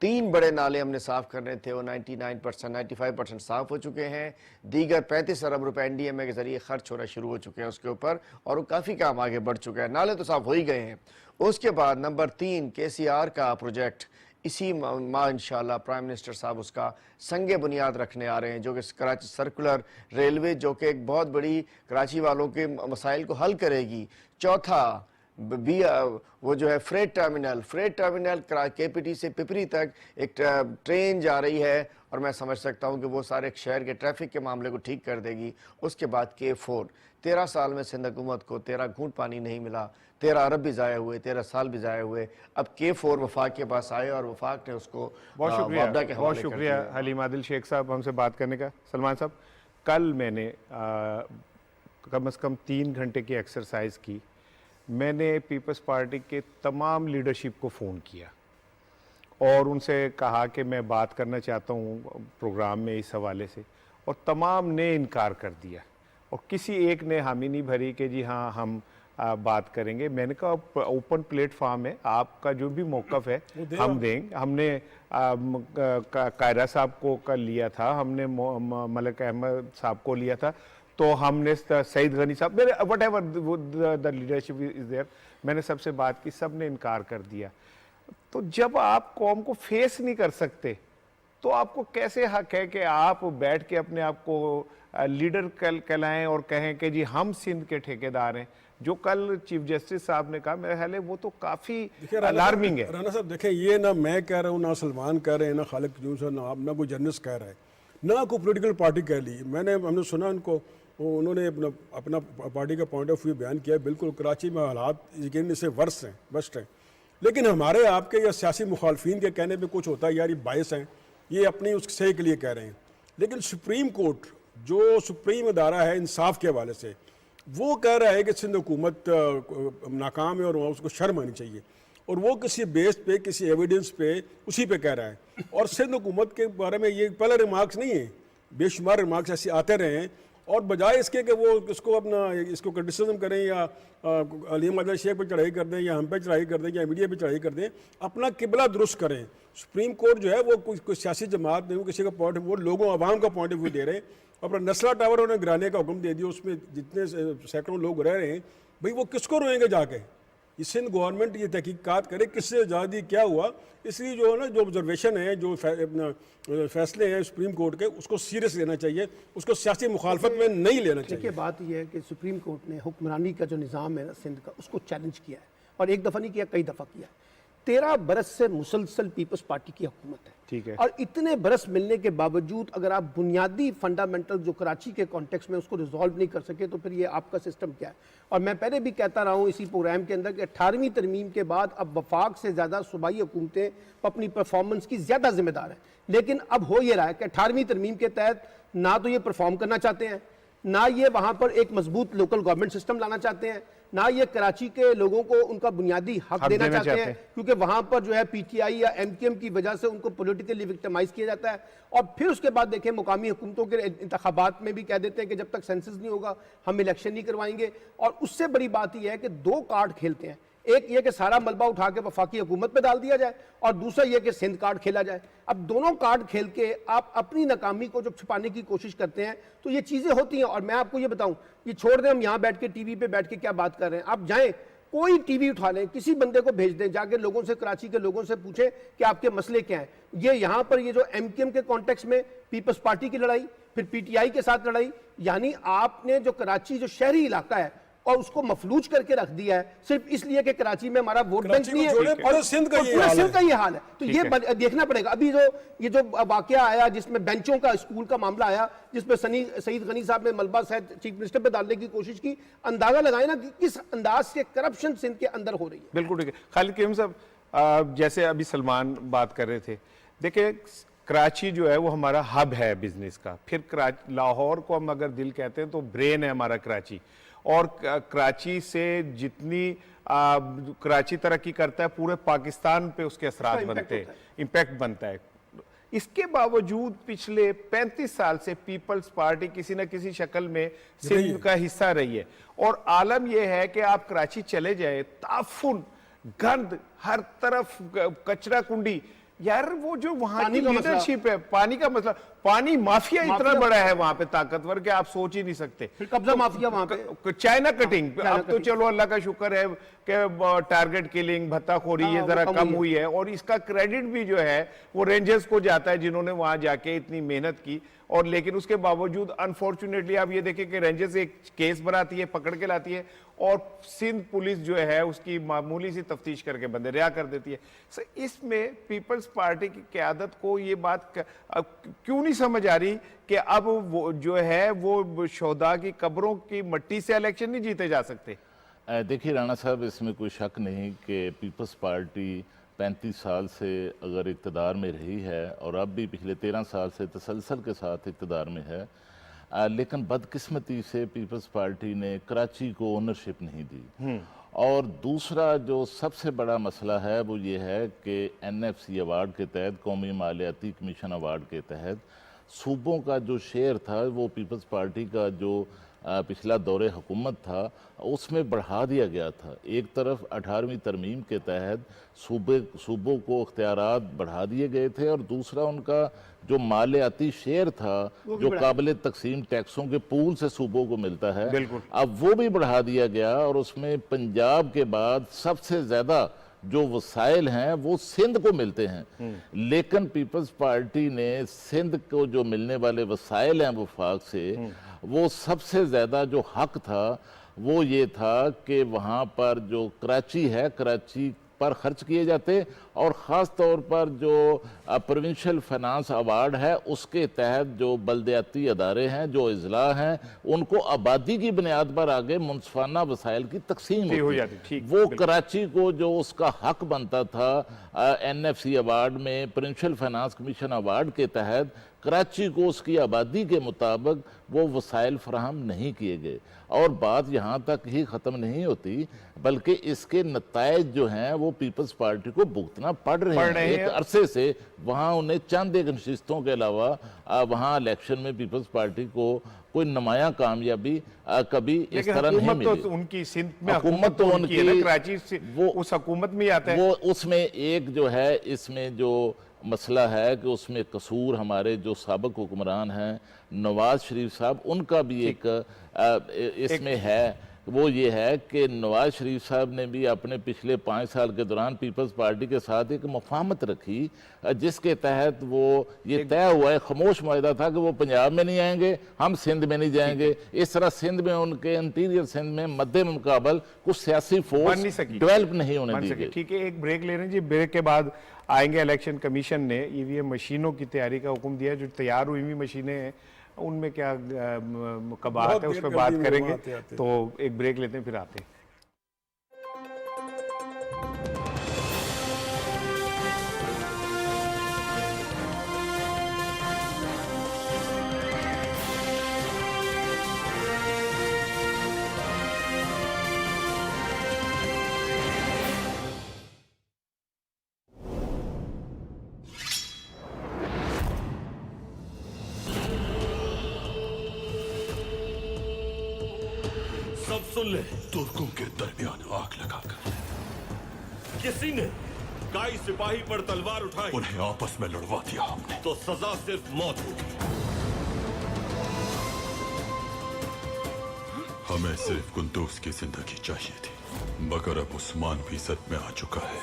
3 बड़े नाले हमने साफ़ करने थे वो 99%, 95% साफ़ हो चुके हैं। दीगर 35 अरब रुपए NDMA के ज़रिए खर्च होना शुरू हो चुके हैं उसके ऊपर, और वो काफ़ी काम आगे बढ़ चुका है। नाले तो साफ़ हो ही गए हैं। उसके बाद नंबर 3 KCR का प्रोजेक्ट इसी माह इंशाअल्लाह प्राइम मिनिस्टर साहब उसका संगे बुनियाद रखने आ रहे हैं, जो कि कराची सर्कुलर रेलवे, जो कि एक बहुत बड़ी कराची वालों के मसाइल को हल करेगी। चौथा वो जो है फ्रेट टर्मिनल KPT से पिपरी तक एक ट्रेन जा रही है, और मैं समझ सकता हूँ कि वो सारे शहर के ट्रैफिक के मामले को ठीक कर देगी। उसके बाद K4, 13 साल में सिंध हुकूमत को 13 घूंट पानी नहीं मिला, 13 अरब भी ज़ाया हुए, 13 साल भी ज़ाया हुए। अब K4 वफाक के पास आए और वफाक ने उसको बहुत शुक्रिया हलीम आदिल शेख साहब हमसे बात करने का। सलमान साहब, कल मैंने कम से कम 3 घंटे की एक्सरसाइज की। मैंने पीपल्स पार्टी के तमाम लीडरशिप को फ़ोन किया और उनसे कहा कि मैं बात करना चाहता हूँ प्रोग्राम में इस हवाले से, और तमाम ने इनकार कर दिया, और किसी एक ने हामी नहीं भरी कि जी हाँ हम बात करेंगे। मैंने कहा ओपन प्लेटफॉर्म है, आपका जो भी मौक़िफ़ है हम देंगे। हमने कायरा साहब को कल लिया था, हमने मलिक अहमद साहब को लिया था, तो हमने सईद गनी साहब, मेरे whatever the leadership is there, मैंने सबसे बात की, सब ने इनकार कर दिया। तो जब आप कौम को फेस नहीं कर सकते तो आपको कैसे हक है कि आप बैठ के अपने आप को लीडर कहलाएं और कहें कि जी हम सिंध के ठेकेदार हैं? जो कल चीफ जस्टिस साहब ने कहा, मेरे ख्याल है वो तो काफ़ी अलार्मिंग है। राना साहब देखें, ये ना मैं कह रहा हूँ, ना सलमान कह रहे हैं, ना खालिद यूसुफ, ना आप, ना कोई जर्नलिस्ट कह रहा है, ना कोई पॉलिटिकल पार्टी कह ली। हमने सुना उनको, उन्होंने अपना पार्टी का पॉइंट ऑफ व्यू बयान किया। बिल्कुल कराची में हालात यकीन से वर्स्ट हैं। लेकिन हमारे आपके या सियासी मुखालफिन के कहने पे कुछ होता है यार ये बायस हैं, ये अपनी उस सही के लिए कह रहे हैं। लेकिन सुप्रीम कोर्ट जो सुप्रीम अदारा है इंसाफ के हवाले से, वो कह रहा है कि सिंध हुकूमत नाकाम है और उसको शर्म आनी चाहिए, और वो किसी बेस पे, किसी एविडेंस पे, उसी पे कह रहा है। और सिंध हुकूमत के बारे में ये पहला रिमार्क्स नहीं है, बेशुमार रिमार्क्स ऐसे आते रहे हैं, और बजाय इसके कि वो इसको अपना इसको क्रिटिसिज्म करें या अलीम अदल शेख पे चढ़ाई कर दें या हम पे चढ़ाई कर दें या मीडिया पे चढ़ाई कर दें, अपना किबला दुरुस्त करें। सुप्रीम कोर्ट जो है वो कोई सियासी जमात नहीं, किसी का पॉइंट, वो लोगों आवाम का पॉइंट ऑफ व्यू दे रहे हैं। अपना नस्ला टावर उन्होंने गिराने का हुक्म दे दिया, उसमें जितने सैकड़ों लोग रह रहे हैं, भाई वो किसको रोएंगे जाके? ये सिंध गवर्नमेंट ये तहकीकात करे किससे आज़ादी क्या हुआ। इसलिए जो है ना, जो ऑब्जर्वेशन है, जो फैसले हैं सुप्रीम कोर्ट के, उसको सीरियस लेना चाहिए, उसको सियासी मुखालफत में नहीं लेना चाहिए। देखिए बात यह है कि सुप्रीम कोर्ट ने हुक्मरानी का जो निज़ाम है ना सिंध का, उसको चैलेंज किया है, और एक दफ़ा नहीं किया, कई दफ़ा किया है। 13 बरस से मुसलसल पीपल्स पार्टी की हुकूमत है, ठीक है, और इतने बरस मिलने के बावजूद अगर आप बुनियादी फंडामेंटल जो कराची के कॉन्टेक्स्ट में उसको रिजॉल्व नहीं कर सके, तो फिर ये आपका सिस्टम क्या है। और मैं पहले भी कहता रहा हूँ इसी प्रोग्राम के अंदर कि 18वीं तरमीम के बाद अब वफाक से ज़्यादा सूबाई हुकूमतें अपनी परफॉर्मेंस की ज़्यादा जिम्मेदार हैं। लेकिन अब हो ये रहा है कि 18वीं तरमीम के तहत ना तो ये परफॉर्म करना चाहते हैं, ना ये वहाँ पर एक मजबूत लोकल गवर्नमेंट सिस्टम लाना चाहते हैं, ना ये कराची के लोगों को उनका बुनियादी हक देना चाहते हैं, क्योंकि वहां पर जो है पीटीआई या एमकेएम की वजह से उनको पॉलिटिकली विक्टिमाइज किया जाता है। और फिर उसके बाद देखें मुकामी हुकूमतों के इंतखाबात में भी कह देते हैं कि जब तक सेंसस नहीं होगा हम इलेक्शन नहीं करवाएंगे। और उससे बड़ी बात यह है कि दो कार्ड खेलते हैं, एक ये कि सारा मलबा उठा के वफाकी हुकूमत पे डाल दिया जाए, और दूसरा ये कि सिंध कार्ड खेला जाए। अब दोनों कार्ड खेल के आप अपनी नाकामी को जब छुपाने की कोशिश करते हैं तो ये चीजें होती हैं। और मैं आपको ये बताऊं, ये छोड़ दें, हम यहाँ बैठ के टीवी पे बैठ के क्या बात कर रहे हैं, आप जाएं कोई टीवी उठा लें, किसी बंदे को भेज दें, जाके लोगों से, कराची के लोगों से पूछें कि आपके मसले क्या हैं। ये यहाँ पर ये जो एमकेएम के कॉन्टेक्स्ट में पीपल्स पार्टी की लड़ाई, फिर पीटीआई के साथ लड़ाई, यानी आपने जो कराची जो शहरी इलाका है और उसको मफलूज करके रख दिया है सिर्फ इसलिए कि कराची में हमारा वोट बैंक नहीं है, और सिंध का ये हाल है। तो ये देखना पड़ेगा। अभी ये जो वाकया आया जिसमें बेंचों का, स्कूल का मामला आया, जिसमें सईद गनी साहब ने मलबा शायद चीफ मिनिस्टर पे डालने की कोशिश की, अंदाजा लगाए ना कि किस अंदाज से करप्शन सिंध के अंदर हो रही है। बिल्कुल ठीक है। खालिद करीम साहब, जैसे अभी सलमान बात कर रहे थे, देखिए कराची जो है वो हमारा हब है बिजनेस का। फिर लाहौर को हम अगर दिल कहते हैं तो ब्रेन है हमारा कराची, और कराची से जितनी कराची तरक्की करता है पूरे पाकिस्तान पे उसके असरात बनते हैं, इम्पैक्ट बनता है। इसके बावजूद पिछले 35 साल से पीपल्स पार्टी किसी न किसी शक्ल में सिंध का हिस्सा रही है। और आलम यह है कि आप कराची चले जाए, ताफुन, गंद, हर तरफ कचरा कुंडी, यार वो जो वहां की लीडरशिप है, पानी का मसला, पानी माफिया इतना बड़ा है वहां पे ताकतवर कि आप सोच ही नहीं सकते। फिर कब्जा माफिया वहां पे, चाइना कटिंग, अब तो चलो अल्लाह का शुक्र है कि टारगेट किलिंग, भत्ताखोरी ये जरा कम हुई है, और इसका क्रेडिट भी जो है वो रेंजर्स को जाता है जिन्होंने वहां जाके इतनी मेहनत की। और लेकिन उसके बावजूद अनफॉर्चुनेटली आप ये देखें कि रेंजर्स एक केस बनाती है, पकड़ के लाती है, और सिंध पुलिस जो है उसकी मामूली सी तफ्तीश करके बंदे रिहा कर देती है। इसमें पीपल्स पार्टी की क़यादत को ये बात क्यों नहीं समझ आ रही कि अब वो जो है वो शोहदा की कब्रों की मट्टी से इलेक्शन नहीं जीते जा सकते? देखिए राणा साहब, इसमें कोई शक नहीं कि पीपल्स पार्टी 35 साल से अगर इक़्तिदार में रही है, और अब भी पिछले 13 साल से तसलसल के साथ इक़्तिदार में है, लेकिन बदकिस्मती से पीपल्स पार्टी ने कराची को ओनरशिप नहीं दी। और दूसरा जो सबसे बड़ा मसला है वो ये है कि NFC अवार्ड के तहत, कौमी मालियाती कमीशन अवार्ड के तहत, सूबों का जो शेयर था वो पीपल्स पार्टी का जो पिछला दौरे हुकूमत था उसमें बढ़ा दिया गया था। एक तरफ 18वीं तरमीम के तहत सूबों को इख्तियारात बढ़ा दिए गए थे, और दूसरा उनका जो मालियाती शेयर था जो काबिल तकसीम टैक्सों के पूल से सूबों को मिलता है, अब वो भी बढ़ा दिया गया, और उसमें पंजाब के बाद सबसे ज़्यादा जो वसाइल हैं वो सिंध को मिलते हैं। लेकिन पीपल्स पार्टी ने सिंध को जो मिलने वाले वसाइल हैं वफाक से, वो सबसे ज़्यादा जो हक था वो ये था कि वहाँ पर जो कराची है, कराची पर खर्च किए जाते, और ख़ास तौर पर जो प्रोविंशियल फाइनेंस अवार्ड है उसके तहत जो बलदियाती अदारे हैं, जो अजला हैं, उनको आबादी की बुनियाद पर आगे मुनसफाना वसाइल की तकसीम हो होती जाती। है। ठीक, वो कराची को जो उसका हक बनता था NFC अवार्ड में, प्रोविंशियल फाइनेंस कमीशन अवार्ड के तहत कराची को उसकी आबादी के मुताबिक वो वसाइल फराहम नहीं किए गए। और बात यहाँ तक ही ख़त्म नहीं होती, बल्कि इसके नतायज जो हैं वो पीपल्स पार्टी को भुगतना पड़ रहे हैं। एक अरसे से वहाँ उन्हें चंद एक नशिस्तों के अलावा वहाँ इलेक्शन में पीपल्स पार्टी को कोई नुमाया कामयाबी कभी इस तरह नहीं मिली। तो उनकी सिंध में हुकूमत तो उनकी है ना, कराची से वो उस हुकूमत में आता है। वो उसमें एक जो है, इसमें जो मसला है कि उसमें कसूर हमारे जो साबिक हुक्मरान हैं नवाज शरीफ साहब, उनका भी एक इसमें है। वो ये है कि नवाज शरीफ साहब ने भी अपने पिछले 5 साल के दौरान पीपल्स पार्टी के साथ एक मुफाहमत रखी, जिसके तहत वो ये तय हुआ है, खामोश मुआहदा था कि वो पंजाब में नहीं आएंगे, हम सिंध में नहीं जाएंगे। इस तरह सिंध में उनके इंटीरियर सिंध में मद्दे मुकाबल कुछ सियासी फोर्स डेवलप नहीं होने दी गई। ठीक है, एक ब्रेक ले रहे हैं जी, ब्रेक के बाद आएंगे। इलेक्शन कमीशन ने EVM मशीनों की तैयारी का हुक्म दिया, जो तैयार हुई हुई मशीनें हैं उनमें क्या कबाहत है, उस पर बात करेंगे। तो एक ब्रेक लेते हैं, फिर आते हैं। सब सुन ले, तुर्कों के दरमियान आग लगाकर किसी ने काई सिपाही पर तलवार उठाई, उन्हें आपस में लड़वा दिया हमने, तो सजा सिर्फ मौत होगी। हमें सिर्फ कुंदूस की जिंदगी चाहिए थी, मगर अब उस्मान भी सद में आ चुका है।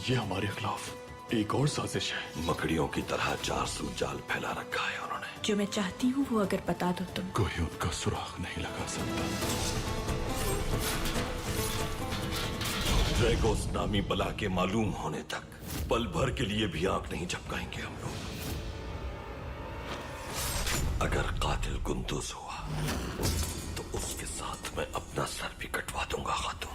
ये हमारे खिलाफ एक और साजिश है। मकड़ियों की तरह जासूस जाल फैला रखा है उन्होंने। जो मैं चाहती हूँ वो अगर बता दो तुम, कोई उनका सुराग नहीं लगा सकता। ड्रैगोस नामी बला के मालूम होने तक पल भर के लिए भी आंख नहीं झपकाएंगे हम लोग। अगर कातिल कुंदूस हुआ तो उसके साथ मैं अपना सर भी कटवा दूंगा खातून।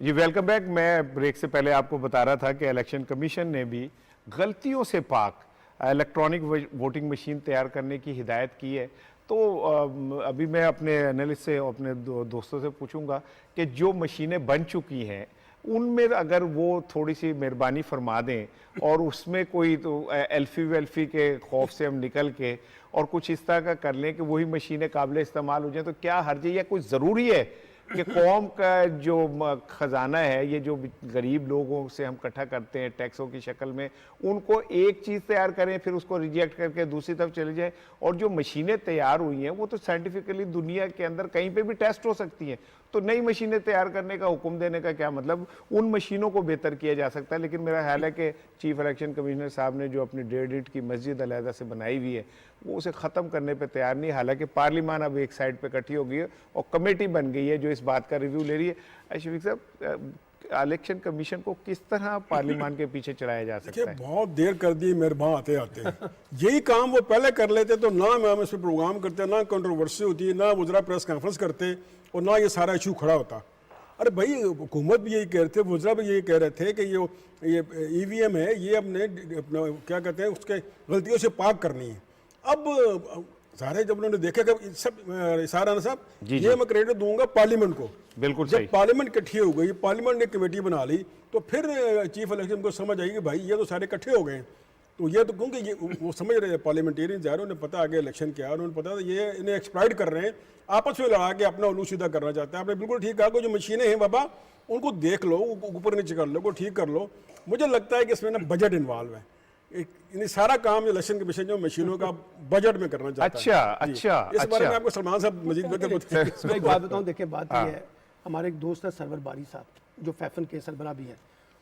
जी वेलकम बैक। मैं ब्रेक से पहले आपको बता रहा था कि इलेक्शन कमीशन ने भी गलतियों से पाक इलेक्ट्रॉनिक वोटिंग मशीन तैयार करने की हिदायत की है। तो अभी मैं अपने एनालिस्ट से, अपने दोस्तों से पूछूंगा कि जो मशीनें बन चुकी हैं उनमें अगर वो थोड़ी सी मेहरबानी फरमा दें और उसमें कोई तो एल्फी वेल्फी के खौफ से हम निकल के और कुछ इस तरह का कर लें कि वही मशीनें काबिल इस्तेमाल हो जाए, तो क्या हर्ज है या कुछ ज़रूरी है कि कौम का जो ख़जाना है, ये जो गरीब लोगों से हम इकट्ठा करते हैं टैक्सों की शक्ल में, उनको एक चीज़ तैयार करें फिर उसको रिजेक्ट करके दूसरी तरफ चले जाए? और जो मशीनें तैयार हुई हैं वो तो साइंटिफिकली दुनिया के अंदर कहीं पे भी टेस्ट हो सकती हैं, तो नई मशीनें तैयार करने का हुक्म देने का क्या मतलब? उन मशीनों को बेहतर किया जा सकता है। लेकिन मेरा ख्याल है कि चीफ इलेक्शन कमिश्नर साहब ने जो अपनी 1.5 ईंट की मस्जिद अलहदा से बनाई हुई है वो उसे ख़त्म करने पे तैयार नहीं। हालांकि पार्लियामान अब एक साइड पे इकट्ठी हो गई है और कमेटी बन गई है जो इस बात का रिव्यू ले रही है। शफीक साहब, इलेक्शन कमीशन को किस तरह पार्लियामान के पीछे चलाया जा सकता है? बहुत देर कर दी मेहरबान आते आते यही काम वो पहले कर लेते तो ना हम इस पर प्रोग्राम करते, ना कंट्रोवर्सी होती, ना वज़रा प्रेस कॉन्फ्रेंस करते और ना ये सारा इशू खड़ा होता। अरे भाई, हुकूमत भी यही कह रहे थे, वज़रा भी यही कह रहे थे कि ये EVM है, ये अपने क्या कहते हैं उसके गलतियों से पाक करनी है। अब सारे जब उन्होंने देखा कि सब सारा साहब ये मैं क्रेडिट दूंगा पार्लियामेंट को बिल्कुल सही। जब पार्लियामेंट इकट्ठी हो गई, पार्लियामेंट ने कमेटी बना ली, तो फिर चीफ इलेक्शन को समझ आई कि भाई ये तो सारे इकट्ठे हो गए हैं। तो ये तो क्योंकि ये वो समझ रहे पार्लियामेंटेरियन जा रहे हैं, उन्हें पता आगे इलेक्शन क्या है, उन्हें पता ये इन्हें एक्सप्लॉइट कर रहे हैं, आपस में लड़ा के अपना उल्लू सीधा करना चाहते हैं। आपने बिल्कुल ठीक कहा कि जो मशीनें हैं बाबा उनको देख लो, ऊपर नीचे कर लो, को ठीक कर लो। मुझे लगता है कि इसमें ना बजट इन्वॉल्व है, यानी सारा काम इलेक्शन कमीशन जो मशीनों का बजट में करना चाहता अच्छा, है। अच्छा, इस बारे में अच्छा। आपको सलमान साहब मजीद बेहतर मैं एक बात बताऊं, देखिए बात ये है, हमारे एक दोस्त है सरवर बारी साहब, जो फैफन के सरबरा भी हैं,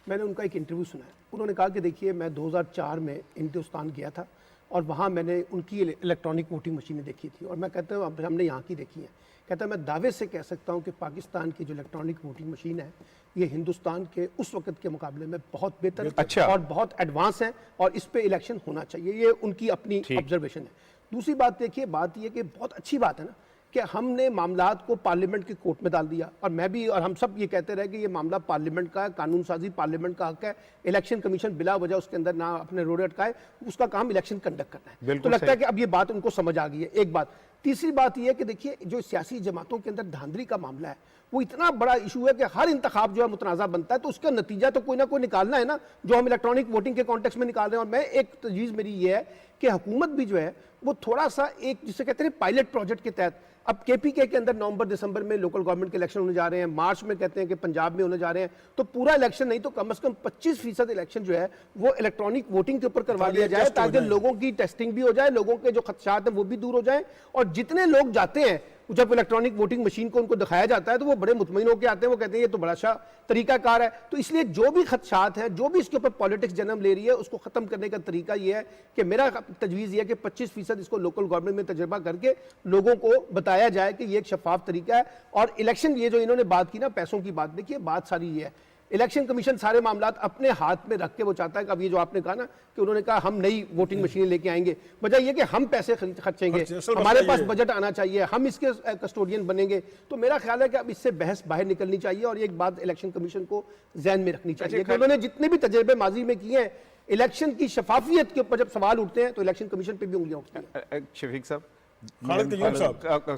मैंने उनका एक इंटरव्यू सुना है। उन्होंने कहा कि देखिए मैं 2004 में हिंदुस्तान गया था और वहाँ मैंने उनकी इलेक्ट्रॉनिक वोटिंग मशीनें देखी थी, और मैं कहता हूँ अब हमने यहाँ की देखी है। कहता है मैं दावे से कह सकता हूँ कि पाकिस्तान की जो इलेक्ट्रॉनिक वोटिंग मशीन है ये हिंदुस्तान के उस वक्त के मुकाबले में बहुत बेहतर अच्छा। और बहुत एडवांस है, और इस पे इलेक्शन होना चाहिए, ये उनकी अपनी ऑब्जर्वेशन है। दूसरी बात देखिए, बात ये कि बहुत अच्छी बात है ना कि हमने मामलात को पार्लियामेंट की कोर्ट में डाल दिया, और मैं भी और हम सब ये कहते रहे कि ये मामला पार्लियामेंट का है, कानून साजी पार्लियामेंट का हक है, इलेक्शन कमीशन बिला वजह उसके अंदर ना अपने रोड़े अटकाए, उसका काम इलेक्शन कंडक्ट करना है। तो लगता है कि अब ये बात उनको समझ आ गई है, एक बात। तीसरी बात यह है कि देखिए जो सियासी जमातों के अंदर धांधली का मामला है वो इतना बड़ा इशू है कि हर इंतखाब जो है मुतनाज़ा बनता है, तो उसका नतीजा तो कोई ना कोई निकालना है ना, जो हम इलेक्ट्रॉनिक वोटिंग के कॉन्टेक्स्ट में निकाल रहे हैं। और मैं एक तजवीज़ मेरी ये है कि हुकूमत भी जो है वो थोड़ा सा एक जिसे कहते हैं पायलट प्रोजेक्ट के तहत, अब केपीके के अंदर नवंबर दिसंबर में लोकल गवर्नमेंट के इलेक्शन होने जा रहे हैं, मार्च में कहते हैं कि पंजाब में होने जा रहे हैं, तो पूरा इलेक्शन नहीं तो कम से कम 25% इलेक्शन जो है वो इलेक्ट्रॉनिक वोटिंग के ऊपर करवा दिया जाए, ताकि लोगों की टेस्टिंग भी हो जाए, लोगों के जो खदशात हैं वो भी दूर हो जाए, और जितने लोग जाते हैं जब इलेक्ट्रॉनिक वोटिंग मशीन को उनको दिखाया जाता है तो वो बड़े मुतमईन होकर आते हैं, वो कहते हैं ये तो बड़ा अच्छा तरीकाकार है। तो इसलिए जो भी खदशात हैं, जो भी इसके ऊपर पॉलिटिक्स जन्म ले रही है, उसको खत्म करने का तरीका ये है कि मेरा तजवीज़ ये है कि 25% इसको लोकल गवर्नमेंट में तजर्बा करके लोगों को बताया जाए कि ये एक शफाफ तरीका है। और इलेक्शन ये जो इन्होंने बात की ना पैसों की बात, देखिए बात सारी ये है, इलेक्शन कमीशन सारे मामलात अपने हाथ में रख के वो चाहता है कि अब ये जो आपने कहा ना कि उन्होंने कहा हम नई वोटिंग मशीनें लेके आएंगे, वजह ये कि हम पैसे खर्चेंगे, हमारे पास बजट आना चाहिए, हम इसके कस्टोडियन बनेंगे। तो मेरा ख्याल है कि अब इससे बहस बाहर निकलनी चाहिए, और एक बात इलेक्शन कमीशन को जहन में रखनी चाहिए कि उन्होंने जितने भी तजर्बे माजी में किए हैं, इलेक्शन की शफाफियत के ऊपर जब सवाल उठते हैं तो इलेक्शन कमीशन पर भी उंगलियां उठती हैं। शफीक साहब,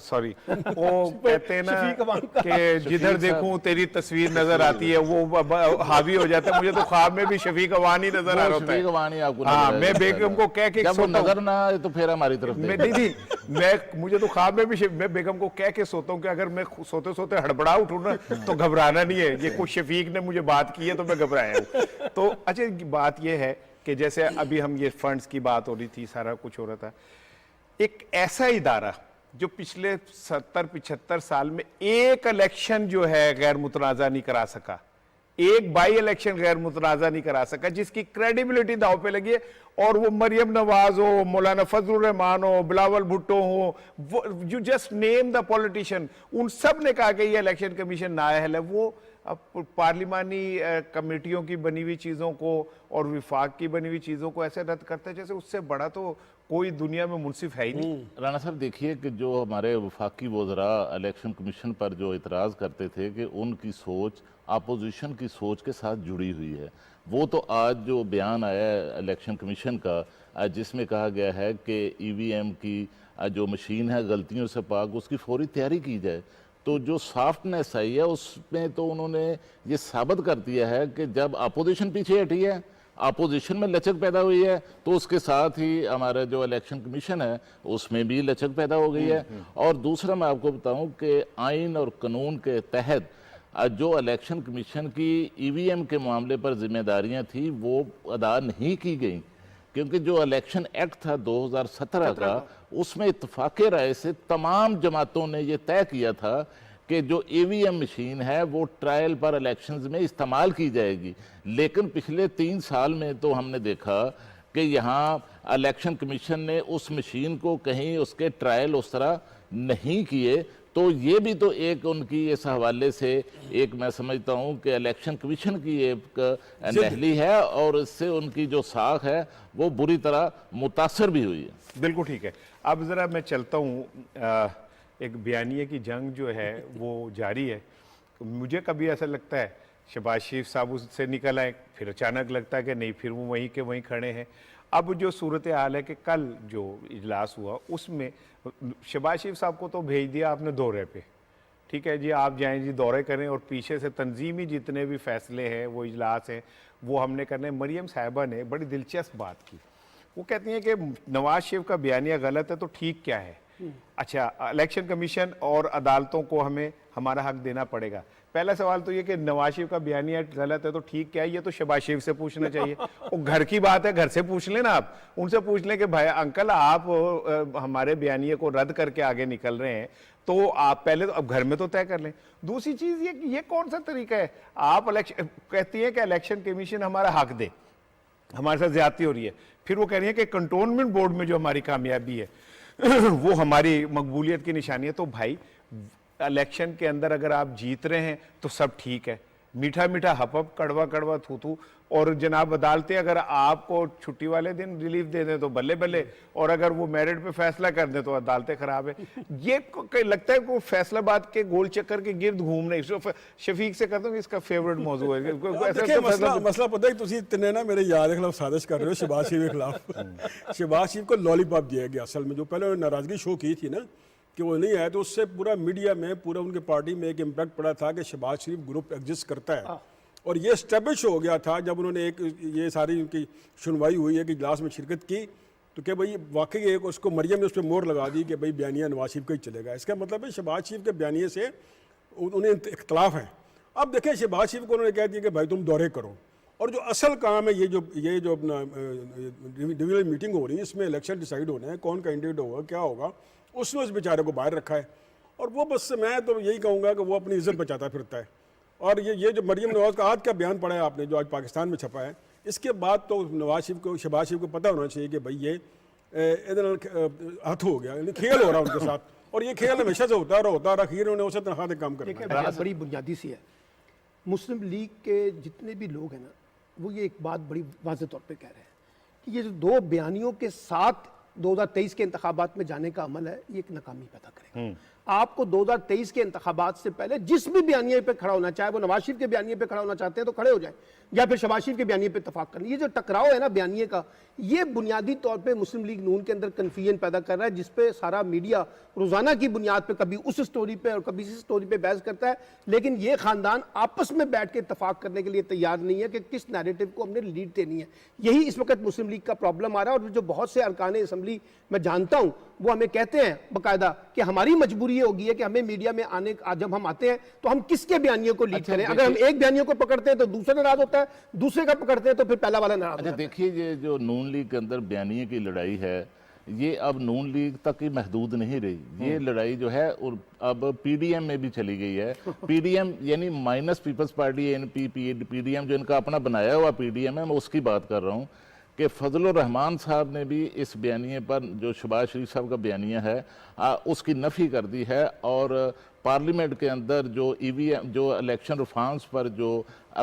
सॉरी वो कहते हैं ना कि जिधर देखूं तेरी तस्वीर नजर आती है, वो हावी हो जाता है। मुझे तो ख्वाब में भी शफीक अवानी नजर आ रहा होता है। शफीक अवानी आपको हाँ, मैं बेगम को कह के जब वो नजर ना आए तो फिर हमारी तरफ नहीं, मुझे तो ख्वाब में भी मैं बेगम को कह के सोता हूँ कि अगर मैं सोते सोते हड़बड़ा उठूँ ना तो घबराना नहीं है, ये कुछ शफीक ने मुझे बात की है तो मैं घबराया हूँ। तो अच्छा बात ये है कि जैसे अभी हम ये फंड्स की बात हो रही थी, सारा कुछ हो रहा था, एक ऐसा इदारा जो पिछले 70-75 साल में एक इलेक्शन जो है गैर मुतनाज़ा नहीं करा सका, एक बाई इलेक्शन गैर मुतनाज़ा नहीं करा सका, जिसकी क्रेडिबिलिटी दांव पे लगी है, और वो मरियम नवाज हो, मौलाना फजलुर रहमान हो, बिलावल भुट्टो हो, you just name the politician, उन सब ने कहा कि ये इलेक्शन कमीशन नाअहल है। वो अब पार्लिमानी कमेटियों की बनी हुई चीज़ों को और विफाक की बनी हुई चीज़ों को ऐसे रद्द करते हैं जैसे उससे बड़ा तो कोई दुनिया में मुंसिफ है ही नहीं। राना साहब देखिए कि जो हमारे वफाकी वज़रा इलेक्शन कमीशन पर जो इतराज़ करते थे कि उनकी सोच अपोजिशन की सोच के साथ जुड़ी हुई है, वो तो आज जो बयान आया है इलेक्शन कमीशन का जिसमें कहा गया है कि ईवीएम की जो मशीन है गलतियों से पाक, उसकी फौरी तैयारी की जाए, तो जो सॉफ्टनेस आई है उसमें तो उन्होंने ये साबित कर दिया है कि जब अपोजिशन पीछे हटी है, अपोजिशन में लचक पैदा हुई है, तो उसके साथ ही हमारा जो इलेक्शन कमीशन है उसमें भी लचक पैदा हो गई है। और दूसरा मैं आपको बताऊं कि आइन और कानून के तहत जो इलेक्शन कमीशन की ईवीएम के मामले पर जिम्मेदारियां थी वो अदा नहीं की गई, क्योंकि जो इलेक्शन एक्ट था 2017 का, उसमें इत्तफाक़े राय से तमाम जमातों ने ये तय किया था कि जो ईवीएम मशीन है वो ट्रायल पर इलेक्शंस में इस्तेमाल की जाएगी। लेकिन पिछले 3 साल में तो हमने देखा कि यहाँ इलेक्शन कमीशन ने उस मशीन को कहीं उसके ट्रायल उस तरह नहीं किए, तो ये भी तो एक उनकी इस हवाले से एक मैं समझता हूँ कि इलेक्शन कमीशन की एक नहली है, और इससे उनकी जो साख है वो बुरी तरह मुतासर भी हुई है। बिल्कुल ठीक है। अब ज़रा मैं चलता हूँ, एक बयानिए की जंग जो है वो जारी है। मुझे कभी ऐसा लगता है शहबाज शरीफ साहब उससे निकल आए, फिर अचानक लगता है कि नहीं, फिर वो वहीं के वहीं खड़े हैं। अब जो सूरत हाल है कि कल जो इजलास हुआ उसमें शहबाज शरीफ साहब को तो भेज दिया आपने दौरे पे, ठीक है जी, आप जाएं जी, दौरे करें और पीछे से तंजीमी जितने भी फैसले हैं, वो इजलास हैं, वो हमने करने। मरियम साहिबा ने बड़ी दिलचस्प बात की। वो कहती हैं कि नवाज शरीफ का बयानिया गलत है तो ठीक क्या है। अच्छा, इलेक्शन कमीशन और अदालतों को हमें हमारा हक देना पड़ेगा। पहला सवाल तो ये कि नवाज शरीफ का बयानिया गलत है तो ठीक क्या है, ये तो शहबाज शरीफ से पूछना चाहिए। वो घर की बात है, घर से पूछ लेना, आप उनसे पूछ लें कि भाई अंकल आप हमारे बयानिए को रद्द करके आगे निकल रहे हैं, तो आप पहले तो अब घर में तो तय कर लें। दूसरी चीज ये कौन सा तरीका है। आप इलेक्शन कहती है कि इलेक्शन कमीशन हमारा हक दे, हमारे साथ ज्यादती हो रही है, फिर वो कह रही है कि कंटोनमेंट बोर्ड में जो हमारी कामयाबी है वो हमारी मकबूलियत की निशानी है। तो भाई इलेक्शन के अंदर अगर आप जीत रहे हैं तो सब ठीक है, मीठा मीठा हपअप, कड़वा कड़वा थू थू। और जनाब अदालतें अगर आपको छुट्टी वाले दिन रिलीफ दे दें तो बल्ले बल्ले, और अगर वो मेरिट पे फैसला कर दें तो अदालतें खराब है। ये लगता है को फैसलाबाद के गोल चक्कर के गिर्द घूम रहे। शफीक से कहता हूँ इसका फेवरेट मौजू है। मसला पता है तुसी इतने ना मेरे यार के खिलाफ साजिश कर रहे हो शहबाज शरीफ के खिलाफ। शहबाज शरीफ को लॉलीपॉप दिया गया। असल में जो पहले उन्होंने नाराजगी शो की थी ना कि वो नहीं आए, तो उससे पूरा मीडिया में, पूरा उनके पार्टी में एक इम्पैक्ट पड़ा था कि शहबाज शरीफ ग्रुप एग्जिस्ट करता है। और ये स्टैब्लिश हो गया था जब उन्होंने एक ये सारी उनकी सुनवाई हुई है कि इजलास में शिरकत की, तो क्या भाई वाकई एक उसको मरियम ने उस पर मोहर लगा दी कि भाई बयानिया नवाज शरीफ का ही चलेगा। इसका मतलब है शहबाज शरीफ के बयानिए से उन्हें इख्तलाफ है। अब देखें शहबाज शरीफ को उन्होंने कह दिया कि भाई तुम दौरे करो, और जो असल काम है ये जो अपना डिवीजनल मीटिंग हो रही है, इसमें इलेक्शन डिसाइड होना है, कौन कैंडिडेट होगा, क्या होगा, उसने उस बेचारे को बाहर रखा है। और वो बस मैं तो यही कहूँगा कि वो अपनी इज्जत बचाता फिरता है। और ये जो मरियम नवाज का आज क्या बयान पढ़ा है आपने, जो आज पाकिस्तान में छपा है, इसके बाद तो नवाज शरीफ को, शहबाज शरीफ को पता होना चाहिए कि भाई ये हथ हो गया, खेल हो रहा है उनके साथ। और ये खेल हमेशा से होता रहा, आखिर उन्होंने उसे तनख्वाह से काम करना है। बड़ी बुनियादी सी है। मुस्लिम लीग के जितने भी लोग हैं ना, वो ये एक बात बड़ी वाज़ेह तौर पे कह रहे हैं कि ये जो दो बयानियों के साथ 2023 के इंतखाबात में जाने का अमल है, ये एक नाकामी पैदा करेगा। आपको 2023 के इंतखाबात से पहले जिस भी बयानिए पे खड़ा होना, चाहे वो नवाज शरीफ के बयानिए पे खड़ा होना चाहते हैं तो खड़े हो जाए, या फिर शहबाज शरीफ के बयानिए पे इत्तफाक करना। ये जो टकराव है ना बयानिए का, ये बुनियादी तौर पे मुस्लिम लीग नून के अंदर कन्फ्यूजन पैदा कर रहा है, जिसपे सारा मीडिया रोजाना की बुनियाद पे कभी उस स्टोरी पे और कभी इस स्टोरी पे बहस करता है। लेकिन ये खानदान आपस में बैठ के इत्तफाक करने के लिए तैयार नहीं है कि किस नैरेटिव को हमने लीड देनी है। यही इस वक्त मुस्लिम लीग का प्रॉब्लम आ रहा है। और जो बहुत से अरकान असम्बली मैं जानता हूँ, वो हमें कहते हैं बाकायदा कि हमारी मजबूरी ये होगी है कि हमें मीडिया में आने, जब हम आते हैं तो हम किसके बयानियों को लीड करें। अगर हम एक बयानियों को पकड़ते हैं तो दूसरा नाराज होता है, दूसरे का पकड़ते हैं तो फिर पहला वाला नाराज होता है। देखिए, ये जो नून लीग के अंदर बयानिए की लड़ाई है, ये अब नून लीग तक ही महदूद नहीं रही। ये लड़ाई जो है अब पीडीएम में भी चली गई है। पीडीएम यानी minus Peoples Party, NP, PDM जो इनका अपना बनाया हुआ पीडीएम है, मैं उसकी बात कर रहा हूँ कि फजलुर रहमान साहब ने भी इस बयानिए पर, जो शहबाज शरीफ साहब का बयानिया है, उसकी नफ़ी कर दी है। और पार्लियामेंट के अंदर जो ईवीएम, जो इलेक्शन रिफॉर्म्स पर जो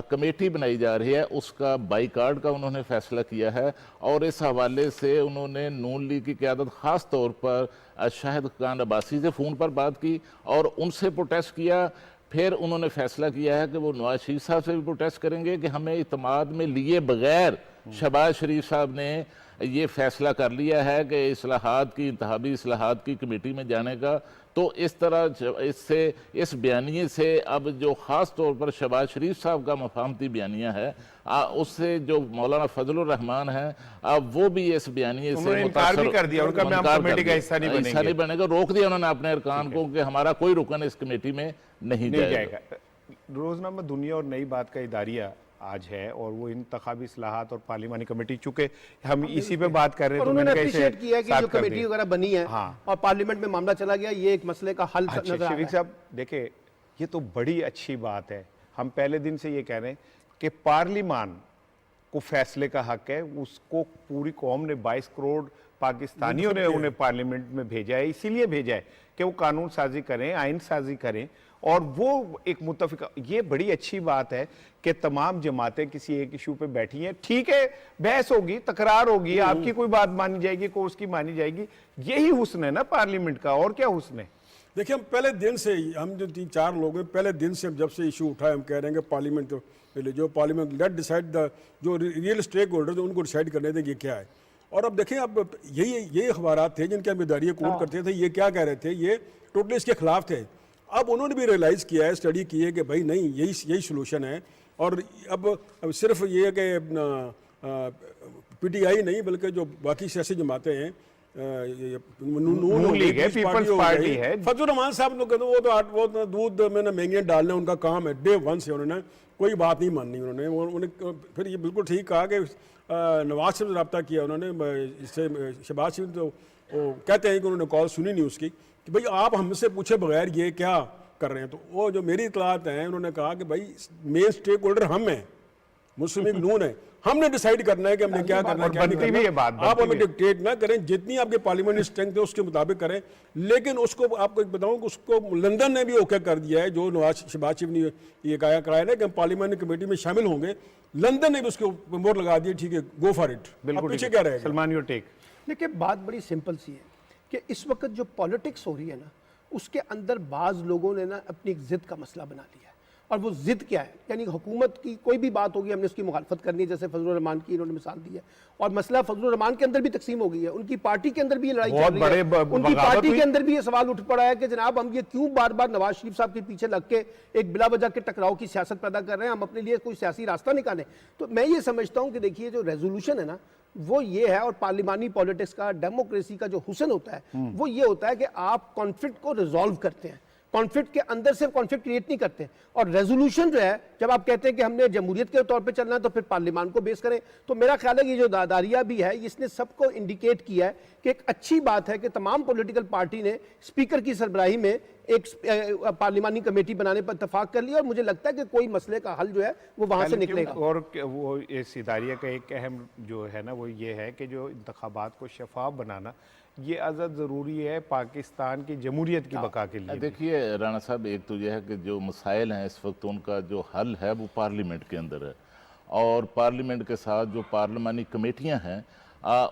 कमेटी बनाई जा रही है, उसका बाईकाट का उन्होंने फैसला किया है। और इस हवाले से उन्होंने नून लीग की क़यादत ख़ास तौर पर शाहिद खान अब्बासी से फ़ोन पर बात की और उनसे प्रोटेस्ट किया। फिर उन्होंने फैसला किया है कि वो नवाज शरीफ साहब से भी प्रोटेस्ट करेंगे कि हमें इत्मीनान में लिए बगैर शहबाज शरीफ साहब ने ये फैसला कर लिया है कि इस्लाहात की, इंतखाबी इस्लाहात की कमेटी में जाने का। तो इस तरह इससे, इस बयानिए से अब जो ख़ास तौर पर शहबाज शरीफ साहब का मफाहमती बयानिया है, उससे जो मौलाना फजलुर रहमान है, अब वो भी इस बयानिए से इनकार भी कर दिया, उनका हम कमेटी का हिस्सा नहीं बनेगा। रोक दिया उन्होंने अपने अरकान को कि हमारा कोई रुकन इस कमेटी में नहीं जाएगा। रोजनामा दुनिया और नई बात का इदारिया आज है, और वो इंतखाबी इस्लाहात और पार्लिमानी कमेटी, चूंकि हम इसी पे बात कर रहे हैं, तो उन्होंने अप्रिशिएट किया है कि जो कमेटी वगैरह बनी है और पार्लियामेंट में मामला चला गया, ये एक मसले का हल नजर आ रहा है। शफीक साहब देखे, ये तो बड़ी अच्छी बात है। हम पहले दिन से ये कह रहे हैं कि पार्लिमान को फैसले का हक है, उसको पूरी कौम ने 22 करोड़ पाकिस्तानियों ने उन्हें पार्लियामेंट में भेजा है, इसीलिए भेजा है कि वो कानून साजी करें, आइन साजी करें, और वो एक मुत्तफिका। ये बड़ी अच्छी बात है कि तमाम जमातें किसी एक इशू पे बैठी हैं। ठीक है, बहस होगी, तकरार होगी, आपकी कोई बात मानी जाएगी, कोई उसकी मानी जाएगी। यही हुस्न है ना पार्लियामेंट का, और क्या हुस्न है। देखिए, हम पहले दिन से, हम जो 3-4 लोग हैं, पहले दिन से जब से इशू उठा है, हम कह रहे हैं कि पार्लियामेंट जो पार्लियामेंट लेट डिसाइड द, जो रियल स्टेक होल्डर्स उनको डिसाइड करने दें ये क्या है। और अब देखें, अब यही अखबारात थे जिनके हम इदारियाँ कोट करते थे, ये क्या कह रहे थे, ये टोटली इसके खिलाफ थे। अब उन्होंने भी रियलाइज़ किया है, स्टडी की है कि भाई नहीं, यही सोल्यूशन है। और अब सिर्फ ये है कि PTI नहीं बल्कि जो बाकी सियासी जमातें हैं, नून लीग है, पीपल्स पार्टी है, फजल रहमान साहब लोग कहते हैं वो तो दूध में ना महंगे डालना उनका काम है, डे 1 से उन्होंने कोई बात नहीं माननी। उन्होंने फिर ये बिल्कुल ठीक कहा कि नवाज शरीफ से रब्ता किया उन्होंने, इससे शहबाज शरीफ तो वो कहते हैं कि उन्होंने कॉल सुनी नहीं उसकी कि भाई आप हमसे पूछे बगैर ये क्या कर रहे हैं। तो वो जो मेरी इतलात हैं, उन्होंने कहा कि भाई मेन स्टेक होल्डर हम हैं, मुस्लिम लीग नून है, हमने डिसाइड करना है कि हमने क्या करना है, क्या नहीं करना। आप हमें डिक्टेट ना करें, जितनी आपके पार्लियामेंट्री स्ट्रेंथ है उसके मुताबिक करें। लेकिन उसको आपको बताऊं कि उसको लंदन ने भी ओके कर दिया है, जो शहबाज शरीफ ने ये कराया ना कि हम पार्लियामेंट्री कमेटी में शामिल होंगे, लंदन ने भी उसको मोहर लगा दी, ठीक है, गो फॉर इट। बिल्कुल पीछे क्या रहेगा? Salman, your take. देखिए, बात बड़ी सिंपल सी है कि इस वक्त जो पॉलिटिक्स हो रही है ना, उसके अंदर बाज़ लोगों ने ना अपनी एक ज़िद का मसला बना लिया है। और वो ज़िद क्या है, यानी हुकूमत की कोई भी बात होगी हमने उसकी मुखालफत करनी है, जैसे फजलुर रहमान की इन्होंने मिसाल दी है। और मसला फजलुर रहमान के अंदर भी तकसीम हो गई है, उनकी पार्टी के अंदर भी ये लड़ाई चल रही है, उनकी पार्टी के अंदर भी ये सवाल उठ पड़ा है कि जनाब हम ये क्यों बार बार नवाज शरीफ साहब के पीछे लग के एक बिला वजह के टकराव की सियासत पैदा कर रहे हैं, हम अपने लिए कोई सियासी रास्ता निकालें। तो मैं ये समझता हूँ कि देखिए, जो रेजोल्यूशन है ना वो ये है, और पार्लिमानी पॉलिटिक्स का, डेमोक्रेसी का जो हुस्न होता है वो ये होता है कि आप कॉन्फ्लिक्ट को रिजॉल्व करते हैं, कॉन्फ्लिक्ट के अंदर से कॉन्फ्लिक्ट क्रिएट नहीं करते। और रेजोल्यूशन जो है, जब आप कहते हैं कि हमने जमहूरियत के तौर पे चलना है तो फिर पार्लियामान को बेस करें। तो मेरा ख्याल है कि जो दादारिया भी है, इसने सबको इंडिकेट किया है कि एक अच्छी बात है कि तमाम पॉलिटिकल पार्टी ने स्पीकर की सरबराही में एक पार्लिमानी कमेटी बनाने पर इत्तेफाक कर लिया। और मुझे लगता है कि कोई मसले का हल जो है वो वहां से निकलेगा। और वो इस इदारिया का एक अहम जो है ना वो ये है कि जो इंतखाबात को शफाफ बनाना ये अज़द ज़रूरी है पाकिस्तान की जमहूरियत की बका के लिए। देखिए राना साहब, एक तो यह है कि जो मसाइल हैं इस वक्त उनका जो हल है वो पार्लियामेंट के अंदर है, और पार्लियामेंट के साथ जो पार्लिमानी कमेटियां हैं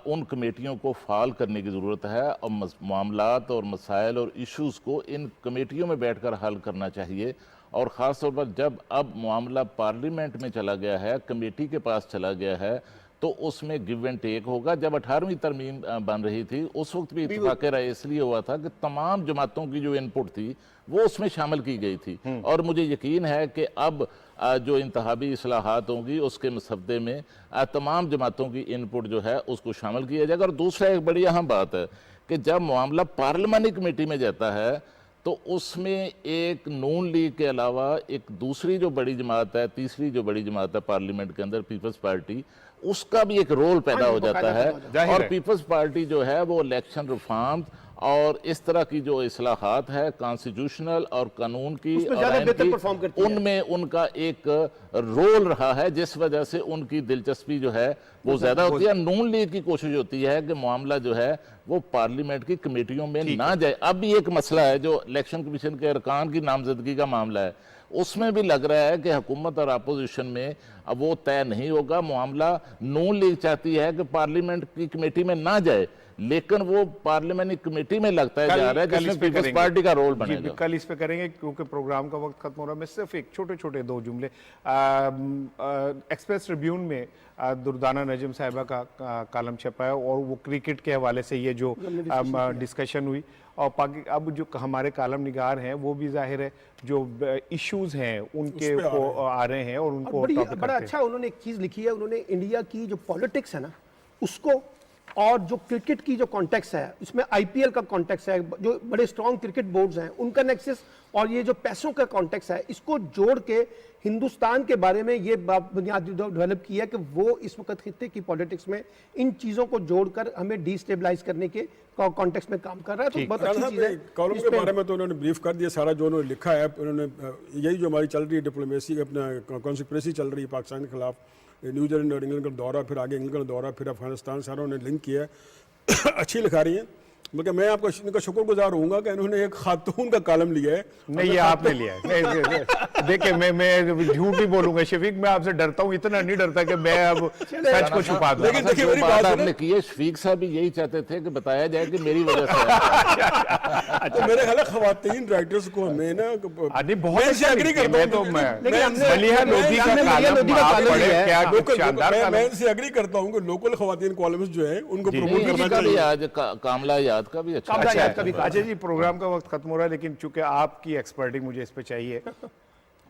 उन कमेटियों को फाल करने की ज़रूरत है, और मामलात और मसाइल और इश्यूज़ को इन कमेटियों में बैठकर हल करना चाहिए। और ख़ास तौर पर जब अब मामला पार्लियामेंट में चला गया है, कमेटी के पास चला गया है, तो उसमें गिव एंड टेक होगा। जब 18वीं तरमीम बन रही थी उस वक्त भी इत्तेफाक राय इसलिए हुआ था कि तमाम जमातों की जो इनपुट थी वो उसमें शामिल की गई थी। और मुझे यकीन है कि अब जो इंतहाबी इस्लाहात होंगी उसके मसवदे में तमाम जमातों की इनपुट जो है उसको शामिल किया जाएगा। और दूसरा एक बड़ी अहम बात है कि जब मामला पार्लियामानी कमेटी में जाता है तो उसमें एक नून लीग के अलावा एक दूसरी जो बड़ी जमात है, तीसरी जो बड़ी जमात है पार्लियामेंट के अंदर, पीपल्स पार्टी, उसका भी एक रोल पैदा हो जाता है। और पीपल्स पार्टी जो है वो इलेक्शन रिफॉर्म और इस तरह की जो इस्लाहात है कॉन्स्टिट्यूशनल और कानून की, उनमें उनका एक रोल रहा है, जिस वजह से उनकी दिलचस्पी जो है वो ज्यादा होती है। नून लीग की कोशिश होती है कि मामला जो है वो पार्लियामेंट की कमेटियों में ना जाए। अब भी एक मसला है जो इलेक्शन कमीशन के अरकान की नामजदगी का मामला है, उसमें भी लग रहा है कि हुकूमत और अपोजिशन में अब वो तय नहीं होगा। मामला नून लीग चाहती है कि पार्लियामेंट की कमेटी में ना जाए, लेकिन वो पार्लियामेंट कमेटी में लगता है जा रहा है जिसमें पीपल्स पार्टी का रोल बनेगा। कल इस पे करेंगे क्योंकि प्रोग्राम का वक्त खत्म हो रहा है। मैं सिर्फ एक छोटे 2 जुमले, एक्सप्रेस ट्रिब्यून में दुर्दाना नजम साहिबा का कॉलम छपा है और वो क्रिकेट के हवाले से ये जो डिस्कशन हुई, और अब जो हमारे कॉलम निगार हैं वो भी जाहिर है जो इश्यूज हैं उनके आ रहे हैं और उनको बड़ा अच्छा उन्होंने एक चीज़ लिखी है। उन्होंने इंडिया की जो पॉलिटिक्स है ना उसको, और जो क्रिकेट की जो कॉन्टेक्स्ट है, इसमें IPL का कॉन्टेक्स्ट है, जो बड़े स्ट्रॉन्ग क्रिकेट बोर्ड्स हैं उनका नेक्सस, और ये जो पैसों का कॉन्टेक्स्ट है, इसको जोड़ के हिंदुस्तान के बारे में ये बुनियाद डेवलप की है कि वो इस वक्त खित्ते की पॉलिटिक्स में इन चीज़ों को जोड़कर हमें डिस्टेबलाइज करने के कॉन्टेक्स्ट में काम कर रहा है। तो बहुत अच्छी चीज़ है। कॉलम के बारे में तो उन्होंने ब्रीफ कर दिया सारा जो उन्होंने लिखा है। उन्होंने यही जो हमारी चल रही है डिप्लोमेसी, अपना कॉन्स्पिरेसी चल रही है पाकिस्तान के खिलाफ, न्यूजीलैंड और इंग्लैंड का दौरा, फिर आगे इंग्लैंड का दौरा, फिर अफगानिस्तान, सारा उन्होंने लिंक किया है। अच्छी लिखा रही है, मगर मैं आपको इनका शुक्रगुजार होऊंगा कि इन्होंने एक खातून का कॉलम लिया है। नहीं, ये आपने लिया है। देखिए मैं झूठ नहीं बोलूंगा शफीक, मैं आपसे डरता हूँ, इतना नहीं डरता कि मैं अब सच को छुपा दूं। लेकिन देखिए मेरी बात आपने की है, शफीक साहब भी यही चाहते थे कि बताया जाए कि मेरी वजह से। तो मेरे ख्याल है खवातीन राइटर्स को हमें ना बहुत एग्री करता हूं। मैं इनसे एग्री करता हूं कि लोकल खवातीन कॉलम्स जो है उनको प्रमोट करना चाहिए। आज कामला आज़ाद का भी अच्छा काबला अच्छा आज़ाद का भी है। अच्छा जी, प्रोग्राम का वक्त खत्म हो रहा है, लेकिन चूंकि आपकी एक्सपर्टिंग मुझे इस पे चाहिए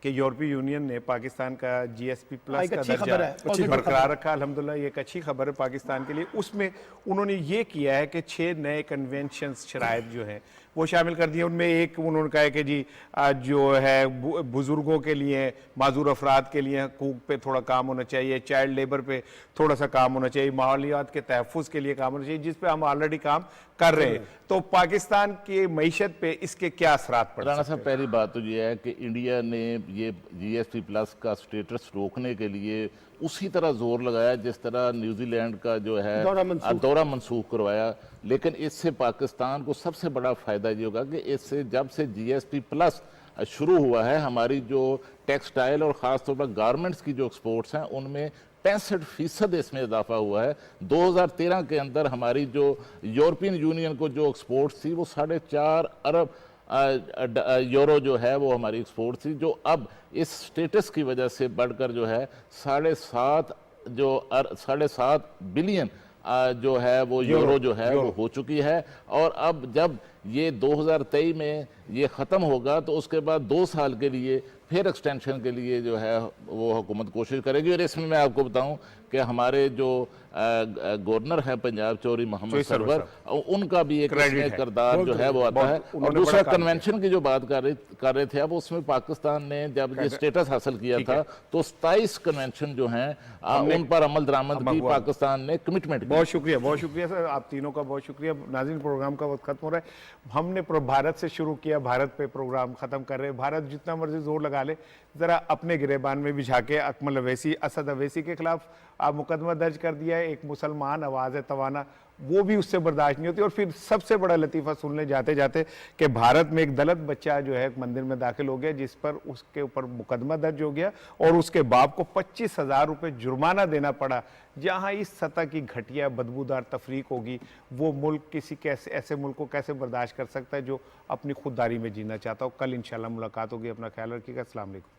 कि यूरोपीय यूनियन ने पाकिस्तान का जीएसपी प्लस एक का अच्छी खबर है, दर्जा positive बरकरार रखा। अल्हम्दुलिल्लाह ये एक अच्छी खबर है पाकिस्तान के लिए। उसमें उन्होंने ये किया है कि 6 नए कन्वेंशन शराइत जो हैं वो शामिल कर दिए। उनमें एक उन्होंने कहा है कि जी जो है बुजुर्गों के लिए, माजूर अफराद के लिए हकूक पे थोड़ा काम होना चाहिए, चाइल्ड लेबर पे थोड़ा सा काम होना चाहिए, माहौलियात के तहफ़्फ़ुज़ के लिए काम होना चाहिए, जिस पे हम ऑलरेडी काम कर रहे हैं। तो पाकिस्तान की मईशत पे इसके क्या असरात पड़ राणा सकते साहब, पहली बात तो ये है कि इंडिया ने ये जीएसपी प्लस का स्टेटस रोकने के लिए उसी तरह जोर लगाया जिस तरह न्यूजीलैंड का जो है दौरा मनसूख करवाया। लेकिन इससे पाकिस्तान को सबसे बड़ा फायदा ये होगा कि इससे जब से जीएसपी प्लस शुरू हुआ है, हमारी जो टेक्सटाइल और ख़ासतौर पर गारमेंट्स की जो एक्सपोर्ट्स हैं उनमें 65% इसमें इजाफा हुआ है। 2013 के अंदर हमारी जो यूरोपियन यूनियन को जो एक्सपोर्ट्स थी वो 4.5 अरब यूरो जो है वो हमारी एक्सपोर्ट थी, जो अब इस स्टेटस की वजह से बढ़कर जो है 7.5 बिलियन जो है वो यूरो जो है वो हो चुकी है। और अब जब ये 2023 में ये ख़त्म होगा तो उसके बाद 2 साल के लिए फिर एक्सटेंशन के लिए जो है वो हुकूमत कोशिश करेगी। और इसमें मैं आपको बताऊं कि हमारे जो गवर्नर है पंजाब चौधरी मोहम्मद सरवर, उनका भी एक इसमें किरदार जो है वो आता है। और दूसरा कन्वेंशन की जो बात कर रहे थे अब, उसमें पाकिस्तान ने जब ये स्टेटस हासिल किया था तो 27 कन्वेंशन जो हैं उन पर अमल दरामद की पाकिस्तान ने कमिटमेंट की। बहुत शुक्रिया सर, आप तीनों का बहुत शुक्रिया। नाज़रीन, प्रोग्राम का वक्त खत्म हो रहा है। हमने भारत से शुरू किया, भारत पे प्रोग्राम खत्म कर रहे हैं। भारत जितना मर्जी जोर लगा ले, जरा अपने गिरेबान में भी झाके अकमल अवैसी, असद अवैसी के खिलाफ आप मुकदमा दर्ज कर दिया है। एक मुसलमान आवाज़ है तवाना, वो भी उससे बर्दाश्त नहीं होती। और फिर सबसे बड़ा लतीफ़ा सुनने जाते जाते कि भारत में एक दलित बच्चा जो है एक मंदिर में दाखिल हो गया, जिस पर उसके ऊपर मुकदमा दर्ज हो गया और उसके बाप को 25,000 रुपये जुर्माना देना पड़ा। जहाँ इस सतह की घटिया बदबूदार तफरीक होगी, वो मुल्क किसी कैसे ऐसे मुल्क को कैसे बर्दाश्त कर सकता है जो अपनी खुददारी में जीना चाहता हो। कल इंशाल्लाह मुलाकात होगी। अपना ख्याल रखिएगा। अस्सलाम वालेकुम।